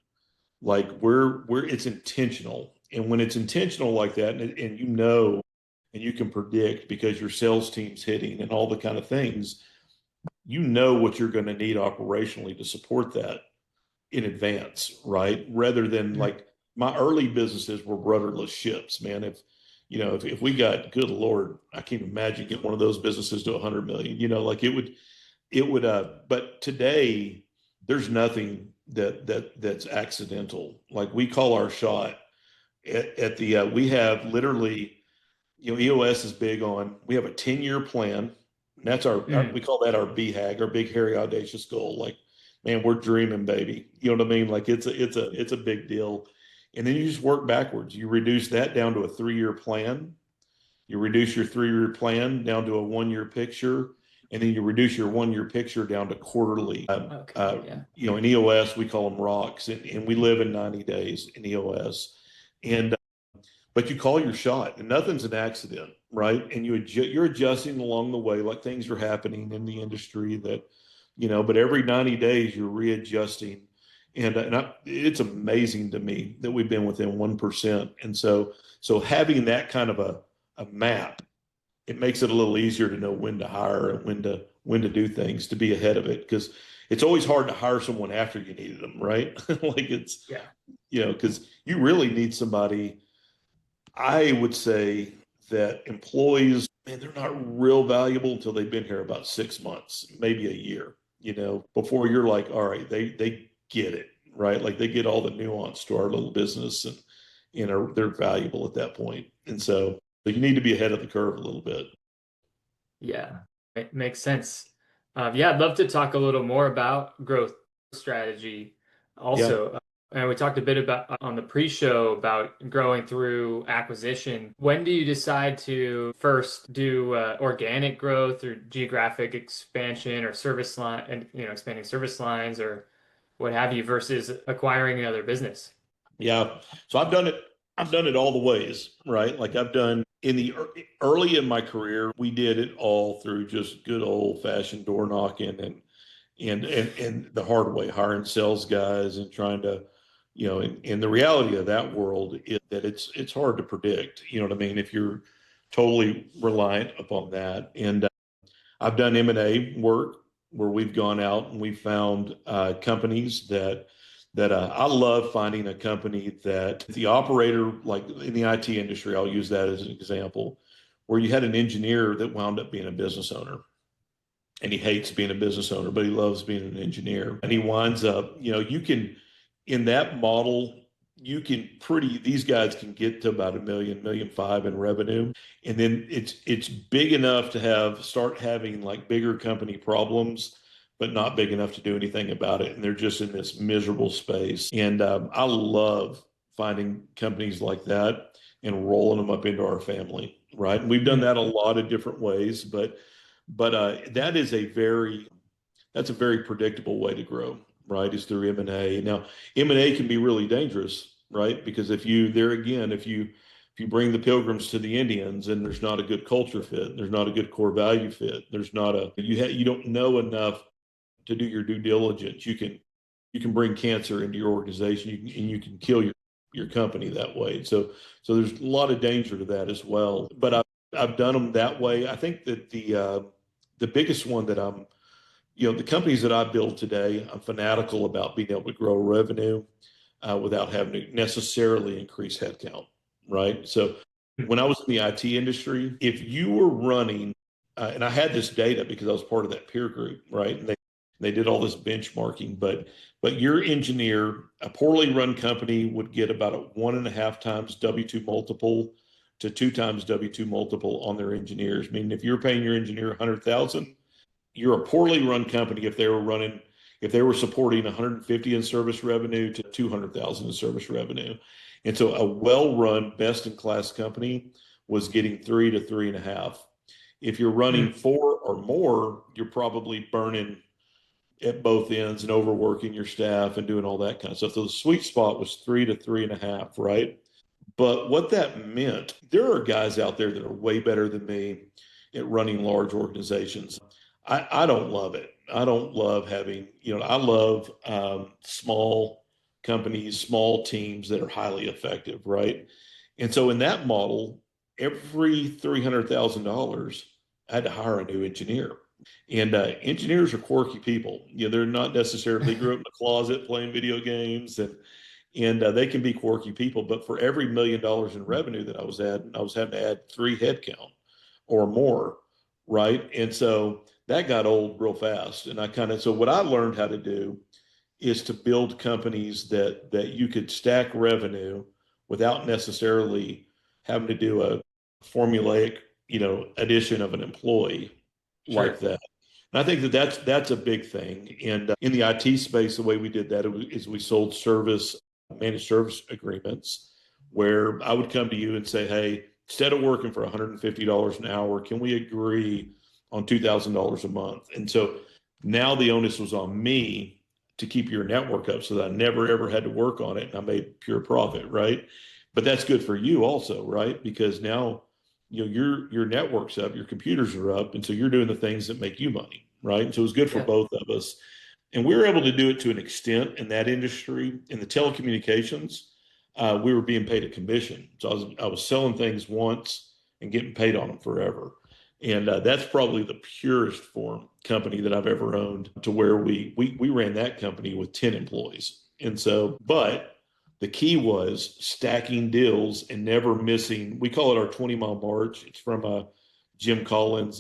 Like it's intentional. And when it's intentional like that, and and you can predict because your sales team's hitting and all the kind of things, what you're going to need operationally to support that in advance, right? Rather than like my early businesses were rudderless ships, man. If if we got, good Lord, I can't imagine getting one of those businesses to 100 million, like it would, but today there's nothing that's accidental. Like we call our shot at the, we have literally, EOS is big on, we have a 10-year plan. And that's we call that our BHAG, our big, hairy, audacious goal. Like, man, we're dreaming, baby. You know what I mean? Like it's a big deal. And then you just work backwards. You reduce that down to a 3-year plan. You reduce your 3-year plan down to a 1-year picture. And then you reduce your 1-year picture down to quarterly. In EOS, we call them rocks. And we live in 90 days in EOS. And but you call your shot, and nothing's an accident, right? And you're adjusting along the way, like things are happening in the industry that, but every 90 days you're readjusting. And it's amazing to me that we've been within 1%. And so having that kind of a map, it makes it a little easier to know when to hire and when to do things, to be ahead of it. Because it's always hard to hire someone after you needed them, right? Like because you really need somebody. I would say that employees, man, they're not real valuable until they've been here about 6 months, maybe a year, before you're like, all right, they get it, right? Like they get all the nuance to our little business, and they're valuable at that point. And so you need to be ahead of the curve a little bit. Yeah, it makes sense. I'd love to talk a little more about growth strategy also. And we talked a bit about on the pre-show about growing through acquisition. When do you decide to first do organic growth or geographic expansion or service line and expanding service lines or what have you versus acquiring another business? Yeah. So I've done it all the ways, right? Like I've done in the early in my career, we did it all through just good old fashioned door knocking and the hard way, hiring sales guys and trying to, and the reality of that world is that it's hard to predict, you know what I mean? If you're totally reliant upon that. And I've done M&A work where we've gone out and we've found companies that I love finding a company that the operator, like in the IT industry, I'll use that as an example, where you had an engineer that wound up being a business owner. And he hates being a business owner, but he loves being an engineer. And he winds up, in that model, these guys can get to about $1 million, $1.5 million in revenue. And then it's big enough to start having like bigger company problems, but not big enough to do anything about it. And they're just in this miserable space. And I love finding companies like that and rolling them up into our family, right? And we've done that a lot of different ways, but that's a very predictable way to grow, right? Is through M&A. Now, M&A can be really dangerous, right? Because if you bring the Pilgrims to the Indians and there's not a good culture fit, there's not a good core value fit, you don't know enough to do your due diligence. You can bring cancer into your organization, and you can kill your company that way. So there's a lot of danger to that as well. But I've done them that way. I think that the biggest one that the companies that I build today, I'm fanatical about being able to grow revenue without having to necessarily increase headcount, right? So when I was in the IT industry, if you were running, and I had this data because I was part of that peer group, right? And they did all this benchmarking, but your engineer, a poorly run company would get about a 1.5 times W2 multiple to 2 times W2 multiple on their engineers. Meaning if you're paying your engineer 100,000, you're a poorly run company if they were supporting 150 in service revenue to 200,000 in service revenue. And so a well-run, best-in-class company was getting 3 to 3.5. If you're running 4 or more, you're probably burning at both ends and overworking your staff and doing all that kind of stuff. So the sweet spot was 3 to 3.5, right? But what that meant, there are guys out there that are way better than me at running large organizations. I don't love it. I don't love having, I love small companies, small teams that are highly effective, right? And so in that model, every $300,000, I had to hire a new engineer. And engineers are quirky people. They're not necessarily, they grew up in the closet playing video games and they can be quirky people. But for every $1 million in revenue that I was having to add 3 headcount or more, right? And so that got old real fast. And so what I learned how to do is to build companies that you could stack revenue without necessarily having to do a formulaic, addition of an employee Sure. like that. And I think that's a big thing. And in the IT space, the way we did that is we sold managed service agreements, where I would come to you and say, hey, instead of working for $150 an hour, can we agree on $2,000 a month? And so now the onus was on me to keep your network up so that I never ever had to work on it, and I made pure profit, right? But that's good for you also, right? Because now your network's up, your computers are up, and so you're doing the things that make you money, right? And so it's good for Yeah. both of us. And we were able to do it to an extent in that industry. In the telecommunications, we were being paid a commission. So I was selling things once and getting paid on them forever. And that's probably the purest form company that I've ever owned, to where we ran that company with 10 employees. And so, but the key was stacking deals and never missing. We call it our 20-mile march. It's from Jim Collins,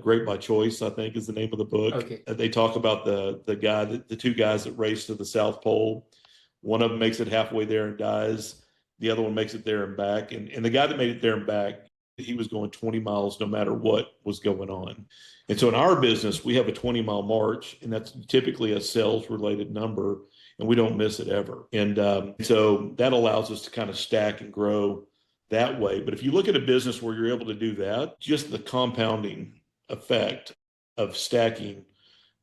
Great by Choice, I think is the name of the book. Okay. They talk about the 2 guys that race to the South Pole. One of them makes it halfway there and dies. The other one makes it there and back. And the guy that made it there and back, he was going 20 miles no matter what was going on. And so in our business, we have a 20-mile march, and that's typically a sales related number, and we don't miss it ever. And so that allows us to kind of stack and grow that way. But if you look at a business where you're able to do that, just the compounding effect of stacking,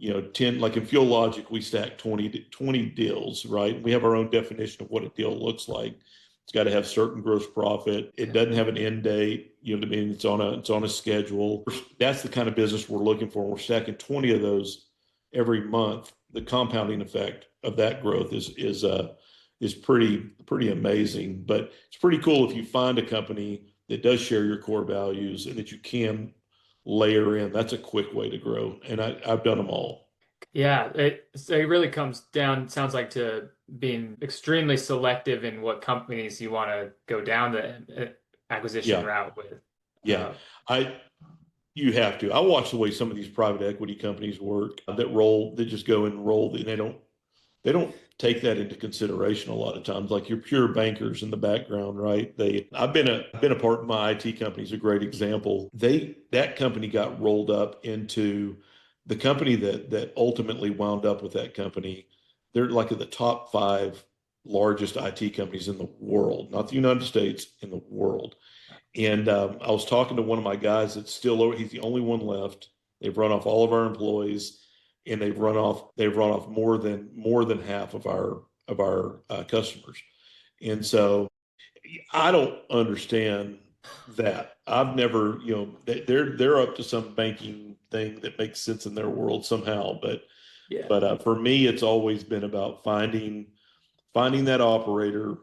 10, like in FuelLogic, we stack 20 deals, right? We have our own definition of what a deal looks like. It's got to have certain gross profit. It doesn't have an end date. You know what I mean? It's on a schedule. That's the kind of business we're looking for. We're stacking 20 of those every month. The compounding effect of that growth is pretty amazing. But it's pretty cool if you find a company that does share your core values and that you can layer in. That's a quick way to grow. And I've done them all. Yeah, it really comes down, sounds like, to being extremely selective in what companies you want to go down the acquisition route with. Yeah. You have to. I watch the way some of these private equity companies work that just go and roll, and they don't take that into consideration a lot of times. Like your pure bankers in the background, right? I've been a part of my IT company is a great example. That company got rolled up into the company that ultimately wound up with that company. They're like at the top 5 largest IT companies in the world, not the United States, in the world. And I was talking to one of my guys that's still over. He's the only one left. They've run off all of our employees, and they've run off more than half of our customers. And so I don't understand that. I've never, they're up to some banking thing that makes sense in their world somehow. Yeah. But for me, it's always been about finding that operator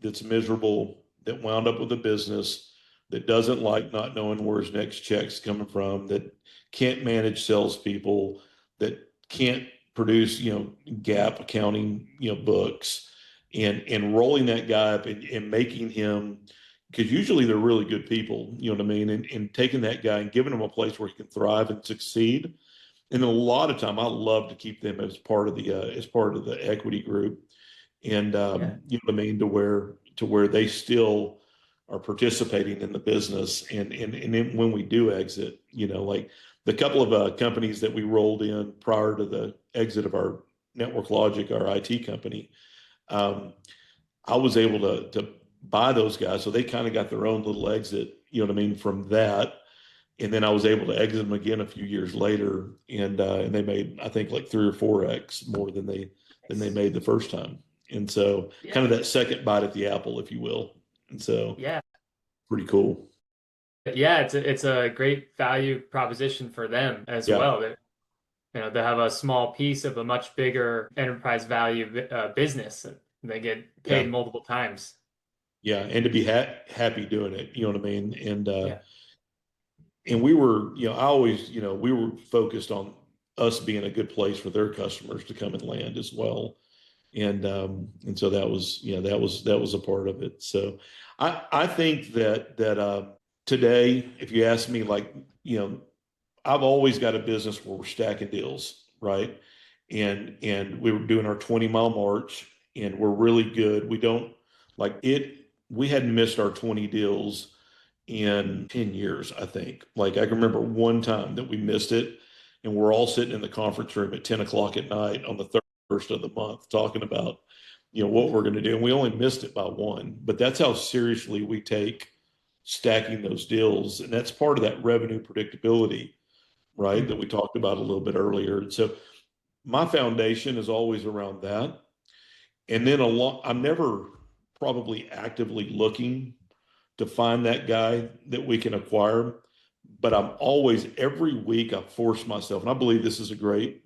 that's miserable, that wound up with a business, that doesn't like not knowing where his next check's coming from, that can't manage salespeople, that can't produce, GAAP accounting, books, and rolling that guy up and making him, because usually they're really good people, you know what I mean, and taking that guy and giving him a place where he can thrive and succeed. And a lot of time, I love to keep them as part of the equity group, and you know what I mean, to where they still are participating in the business. And then when we do exit, like the couple of companies that we rolled in prior to the exit of our NetworkLogic, our IT company, I was able to buy those guys, so they kind of got their own little exit, you know what I mean, from that. And then I was able to exit them again a few years later, and they made, I think, like 3 or 4x more than they made the first time. And so kind of that second bite at the apple, if you will. And so pretty cool. Yeah, it's a great value proposition for them as well. They have a small piece of a much bigger enterprise value business. They get paid multiple times. Yeah, and to be happy doing it, you know what I mean? And we were, I always, we were focused on us being a good place for their customers to come and land as well. And so that was, that was a part of it. So I think that today, if you ask me, like, I've always got a business where we're stacking deals, right? And we were doing our 20-mile march, and we're really good. We don't like it. We hadn't missed our 20 deals in 10 years, I think. Like, I can remember one time that we missed it, and we're all sitting in the conference room at 10 o'clock at night on the first of the month talking about, what we're going to do. And we only missed it by one, but that's how seriously we take stacking those deals. And that's part of that revenue predictability, right? That we talked about a little bit earlier. And so my foundation is always around that. And then I'm never probably actively looking to find that guy that we can acquire, but I'm always, every week I force myself, and I believe this is a great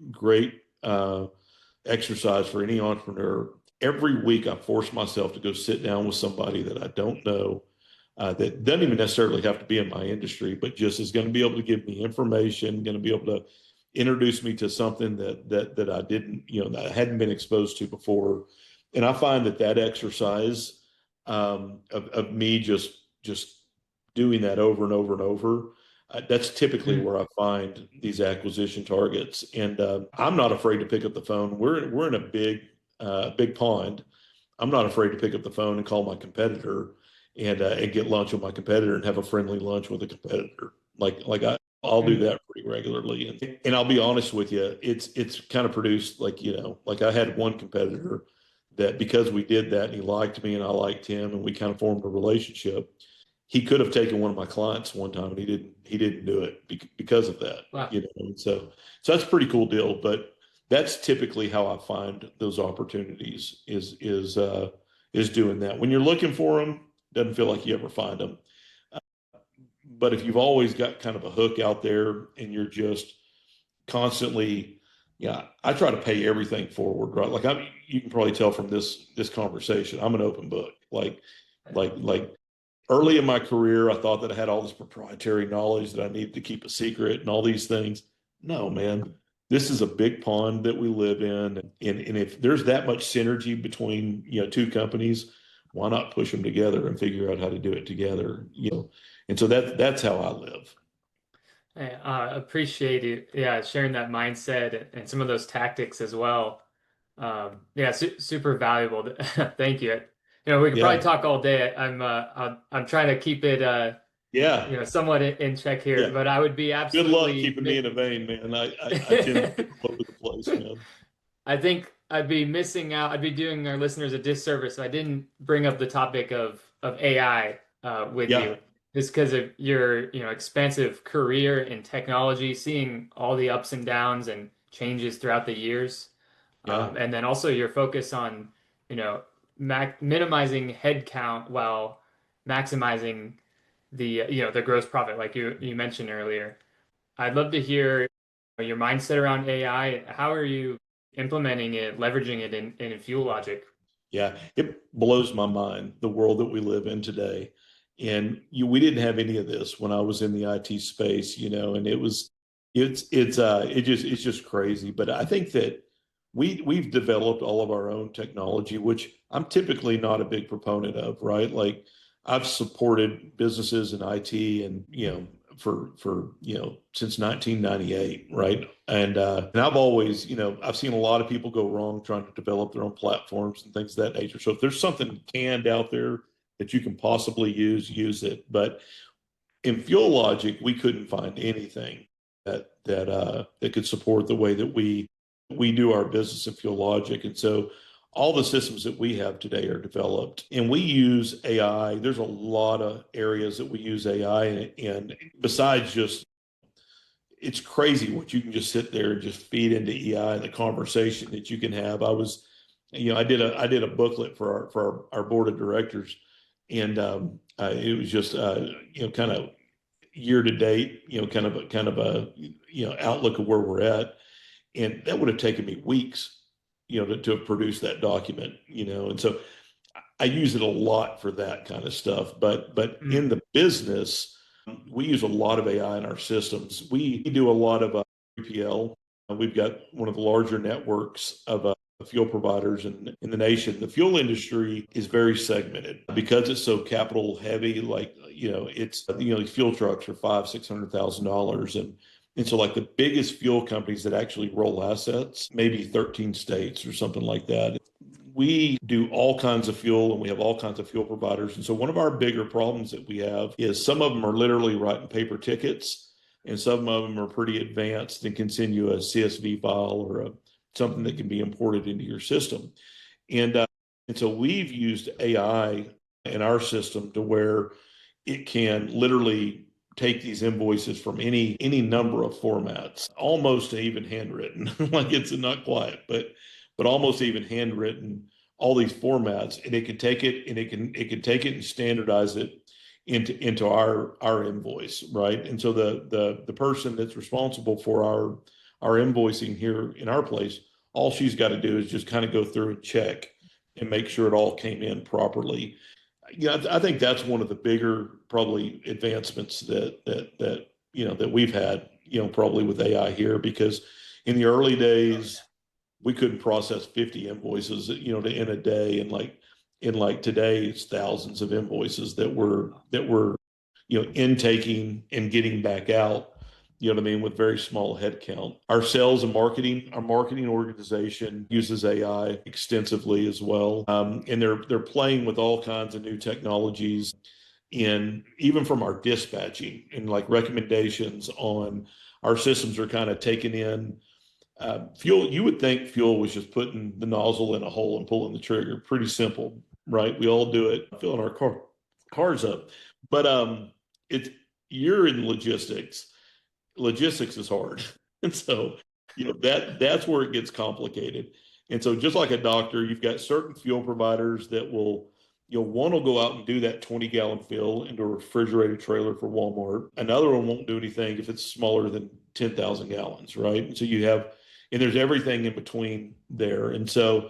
exercise for any entrepreneur. Every week I force myself to go sit down with somebody that I don't know, that doesn't even necessarily have to be in my industry, but just is going to be able to give me information, going to be able to introduce me to something that I didn't, that I hadn't been exposed to before. And I find that exercise of me just doing that over and over and over, that's typically where I find these acquisition targets. And I'm not afraid to pick up the phone. We're in a big pond. I'm not afraid to pick up the phone and call my competitor and get lunch with my competitor and have a friendly lunch with a competitor. I'll do that pretty regularly. And I'll be honest with you, it's kind of produced, like I had one competitor that, because we did that and he liked me and I liked him and we kind of formed a relationship, he could have taken one of my clients one time and he didn't do it because of that. Wow. And so that's a pretty cool deal. But that's typically how I find those opportunities is doing that. When you're looking for them, doesn't feel like you ever find them. But if you've always got kind of a hook out there and you're just constantly, I try to pay everything forward, right? Like you can probably tell from this conversation, I'm an open book. Like early in my career, I thought that I had all this proprietary knowledge that I needed to keep a secret and all these things. No, man, this is a big pond that we live in. And if there's that much synergy between, two companies, why not push them together and figure out how to do it together? And so that's how I live. I appreciate you, sharing that mindset and some of those tactics as well. Super valuable. Thank you. We could probably talk all day. I'm trying to keep it, somewhat in check here, but I would be absolutely. Good luck keeping me in a vein, man. I tend to be all over the place, man. I think I'd be missing out. I'd be doing our listeners a disservice if I didn't bring up the topic of AI with you. Just because of your, expansive career in technology, seeing all the ups and downs and changes throughout the years. And then also your focus on, minimizing headcount while maximizing the, the gross profit, like you mentioned earlier. I'd love to hear your mindset around AI. How are you implementing it, leveraging it in FuelLogic? Yeah, it blows my mind, the world that we live in today. And we didn't have any of this when I was in the IT space, and it's just crazy. But I think that we've developed all of our own technology, which I'm typically not a big proponent of, right? Like, I've supported businesses in IT and, for since 1998, right? And I've always, I've seen a lot of people go wrong trying to develop their own platforms and things of that nature. So if there's something canned out there that you can possibly use it. But in FuelLogic, we couldn't find anything that could support the way that we do our business in FuelLogic. And so all the systems that we have today are developed, and we use AI. There's a lot of areas that we use AI, and besides just, it's crazy what you can just sit there and just feed into AI and the conversation that you can have. I did a booklet for our board of directors, and it was just kind of year to date, kind of a outlook of where we're at, and that would have taken me weeks, to have produced that document, and so I use it a lot for that kind of stuff. But in the business, we use a lot of AI in our systems. We do a lot of 3PL. We've got one of the larger networks of fuel providers in the nation. The fuel industry is very segmented because it's so capital heavy. Like, it's, these fuel trucks are $500,000-$600,000. And so like the biggest fuel companies that actually roll assets, maybe 13 states or something like that. We do all kinds of fuel and we have all kinds of fuel providers. And so one of our bigger problems that we have is some of them are literally writing paper tickets and some of them are pretty advanced and can send you a CSV file or something that can be imported into your system. And so we've used AI in our system to where it can literally take these invoices from any number of formats, almost even handwritten. Like it's not quite, but almost even handwritten, all these formats, and it can take it and it can take it and standardize it into our invoice, right? And so the person that's responsible for our invoicing here in our place, all she's got to do is just kind of go through and check and make sure it all came in properly. I think that's one of the bigger probably advancements that we've had, probably with AI here, because in the early days we couldn't process 50 invoices, in a day, and like today it's thousands of invoices that we're intaking and getting back out, with very small headcount. Our sales and our marketing organization uses AI extensively as well. And they're playing with all kinds of new technologies, and even from our dispatching and like recommendations on our systems are kind of taking in fuel. You would think fuel was just putting the nozzle in a hole and pulling the trigger. Pretty simple, right? We all do it, filling our cars up. But you're in logistics. Logistics is hard. And so, that's where it gets complicated. And so just like a doctor, you've got certain fuel providers that will, one will go out and do that 20-gallon fill into a refrigerated trailer for Walmart. Another one won't do anything if it's smaller than 10,000 gallons, right? And so and there's everything in between there. And so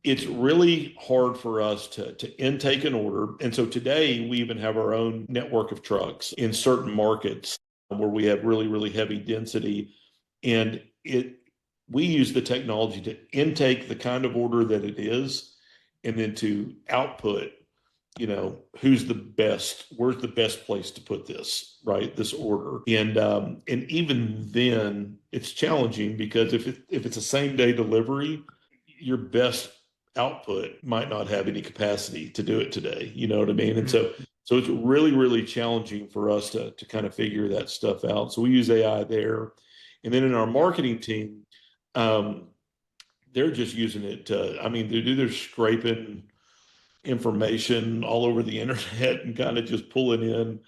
it's really hard for us to intake an order. And so today we even have our own network of trucks in certain markets where we have really, really heavy density. And we use the technology to intake the kind of order that it is, and then to output, where's the best place to put this, right? This order. And even then it's challenging because if it's a same day delivery, your best output might not have any capacity to do it today. You know what I mean? And so it's really, really challenging for us to kind of figure that stuff out. So we use AI there. And then in our marketing team, they're just using it they're scraping information all over the internet and kind of just pulling in,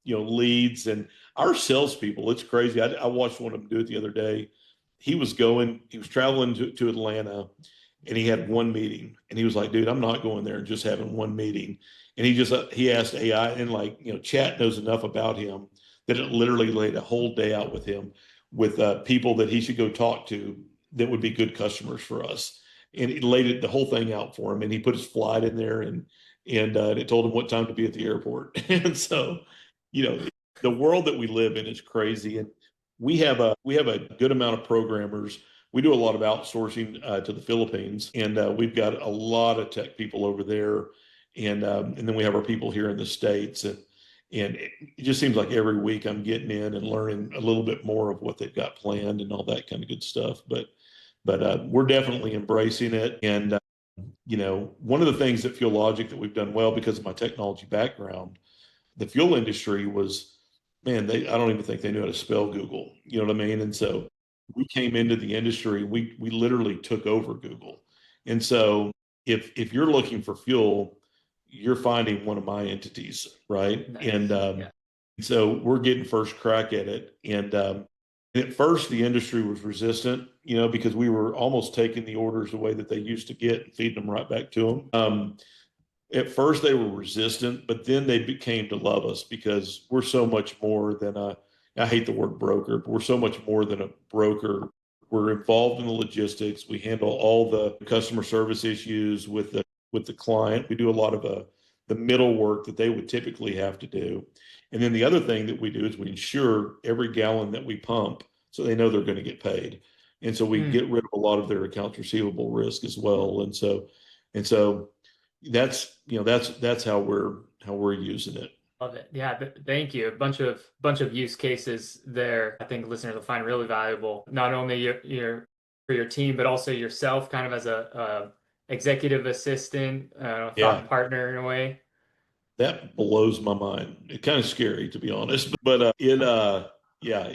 leads. And our salespeople, it's crazy. I watched one of them do it the other day. He was traveling to Atlanta, and he had one meeting, and he was like, dude, I'm not going there and just having one meeting. And he asked AI, and chat knows enough about him that it literally laid a whole day out with him with people that he should go talk to that would be good customers for us. And it laid the whole thing out for him, and he put his flight in there, and it told him what time to be at the airport. And so, the world that we live in is crazy. And we have a good amount of programmers. We do a lot of outsourcing to the Philippines, and we've got a lot of tech people over there. And then we have our people here in the States, and it just seems like every week I'm getting in and learning a little bit more of what they've got planned and all that kind of good stuff. But we're definitely embracing it. And one of the things at FuelLogic that we've done well because of my technology background, the fuel industry was, man, I don't even think they knew how to spell Google. You know what I mean? And so we came into the industry, we literally took over Google. And so if you're looking for fuel, you're finding one of my entities, right? Nice. And so we're getting first crack at it. And at first the industry was resistant, because we were almost taking the orders the way that they used to get and feeding them right back to them. At first they were resistant, but then they came to love us because we're so much more than I hate the word broker, but we're so much more than a broker. We're involved in the logistics. We handle all the customer service issues with the client. We do a lot of the middle work that they would typically have to do. And then the other thing that we do is we insure every gallon that we pump so they know they're going to get paid. And so we Mm, get rid of a lot of their accounts receivable risk as well. And so that's how we're using it. love it. Yeah, thank you. A bunch of use cases there. I think listeners will find really valuable. Not only your for your team, but also yourself, kind of as a executive assistant, Yeah, thought partner in a way. that blows my mind. It's kind of scary to be honest, but yeah,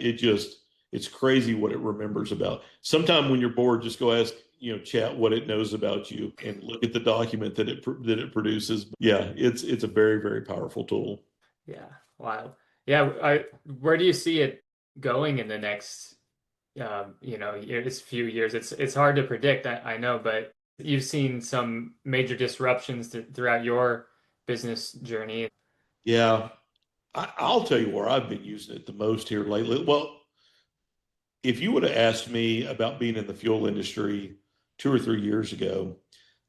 it's crazy what it remembers about. Sometime when you're bored, just go ask, chat what it knows about you and look at the document that it produces. Yeah, it's a very, very powerful tool. Yeah, wow. Yeah, where do you see it going in the next, few years? It's hard to predict, I know, but you've seen some major disruptions throughout your business journey. Yeah, I'll tell you where I've been using it the most here lately. Well, if you would have asked me about being in the fuel industry 2 or 3 years ago,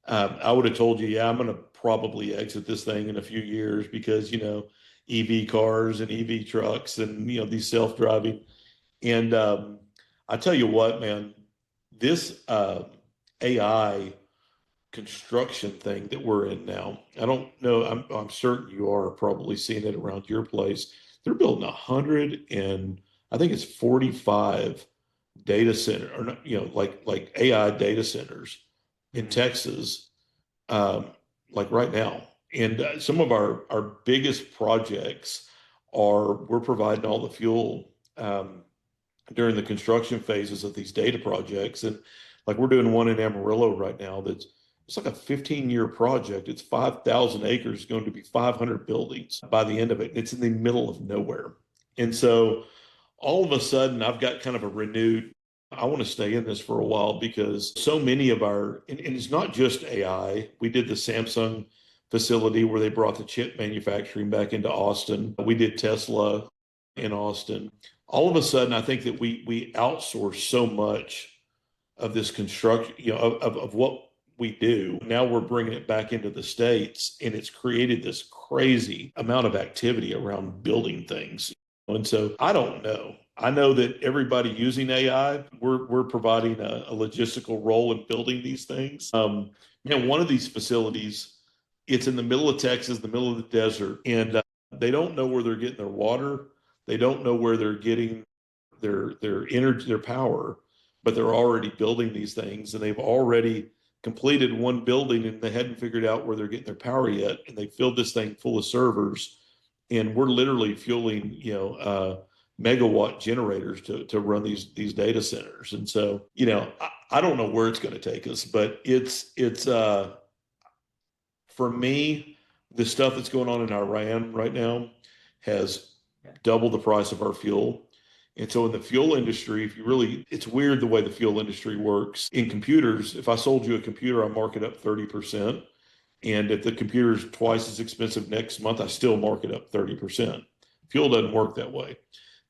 I would have told you, yeah, I'm going to probably exit this thing in a few years because, EV cars and EV trucks and, these self-driving. And I tell you what, man, this AI construction thing that we're in now, I don't know, I'm certain you are probably seeing it around your place. They're building 100 and I think it's 45 data center or not, like AI data centers in Mhm. Texas, um, like right now. And some of our biggest projects are we're providing all the fuel during the construction phases of these data projects. And like we're doing one in Amarillo right now it's like a 15-year project. It's 5,000 acres, going to be 500 buildings by the end of it. It's in the middle of nowhere. And so all of a sudden, I've got kind of a renewed, I want to stay in this for a while because so many of and it's not just AI. We did the Samsung facility where they brought the chip manufacturing back into Austin. We did Tesla in Austin. All of a sudden, I think that we outsource so much of this construction, of what we do. Now we're bringing it back into the States, and it's created this crazy amount of activity around building things. And so I don't know. I know that everybody using AI, we're providing a logistical role in building these things. One of these facilities, it's in the middle of Texas, the middle of the desert, and they don't know where they're getting their water. They don't know where they're getting their energy, their power, but they're already building these things, and they've already completed one building, and they hadn't figured out where they're getting their power yet, and they filled this thing full of servers, and we're literally fueling, megawatt generators to run these data centers. And so, I don't know where it's going to take us, but it's for me, the stuff that's going on in Iran right now has Yeah. double the price of our fuel. And so in the fuel industry, it's weird the way the fuel industry works. In computers, if I sold you a computer, I mark it up 30%. And if the computer is twice as expensive next month, I still mark it up 30%. Fuel doesn't work that way.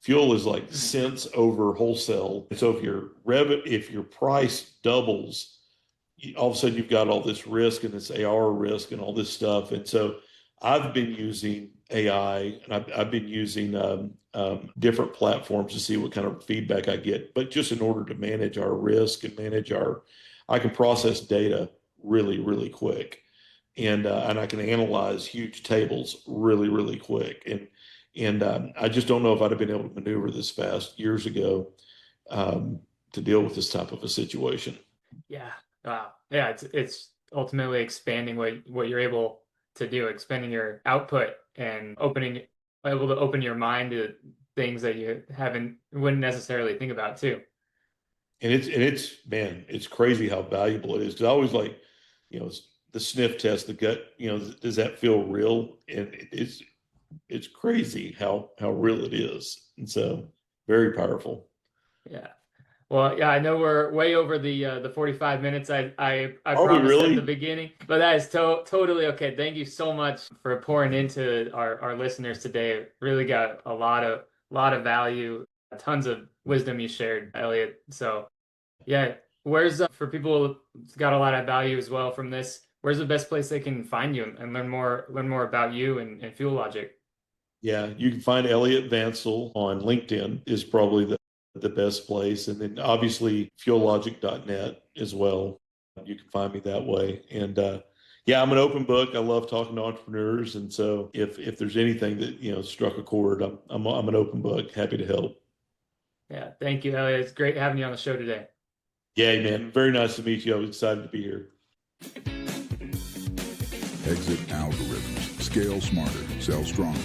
Fuel is like Mm. cents over wholesale. And so if your price doubles, all of a sudden you've got all this risk and this AR risk and all this stuff. And so I've been using AI and I've been using different platforms to see what kind of feedback I get, but just in order to manage our risk and I can process data really, really quick. And I can analyze huge tables really, really quick. And I just don't know if I'd have been able to maneuver this fast years ago to deal with this type of a situation. Yeah. Wow. Yeah, it's ultimately expanding what you're able to do, expanding your output and able to open your mind to things that you wouldn't necessarily think about too. And it's man, it's crazy how valuable it is. Because I always like, the sniff test, the gut, does that feel real? And it's crazy how real it is. And so very powerful. Yeah. Well, yeah, I know we're way over the 45 minutes I Are we promised at the really? beginning, but that is totally okay. Thank you so much for pouring into our listeners today. Really got a lot of value, tons of wisdom you shared, Elliot. So, yeah, where's for people who's got a lot of value as well from this, where's the best place they can find you and learn more about you and FuelLogic? Yeah, you can find Eliot Vancil on LinkedIn is probably the best place. And then obviously FuelLogic.net as well. You can find me that way. And yeah, I'm an open book. I love talking to entrepreneurs. And so if there's anything that, struck a chord, I'm an open book, happy to help. Yeah, thank you, Eliot. It's great having you on the show today. Yeah, man. Very nice to meet you. I was excited to be here. Exit algorithms. Scale smarter. Sell stronger.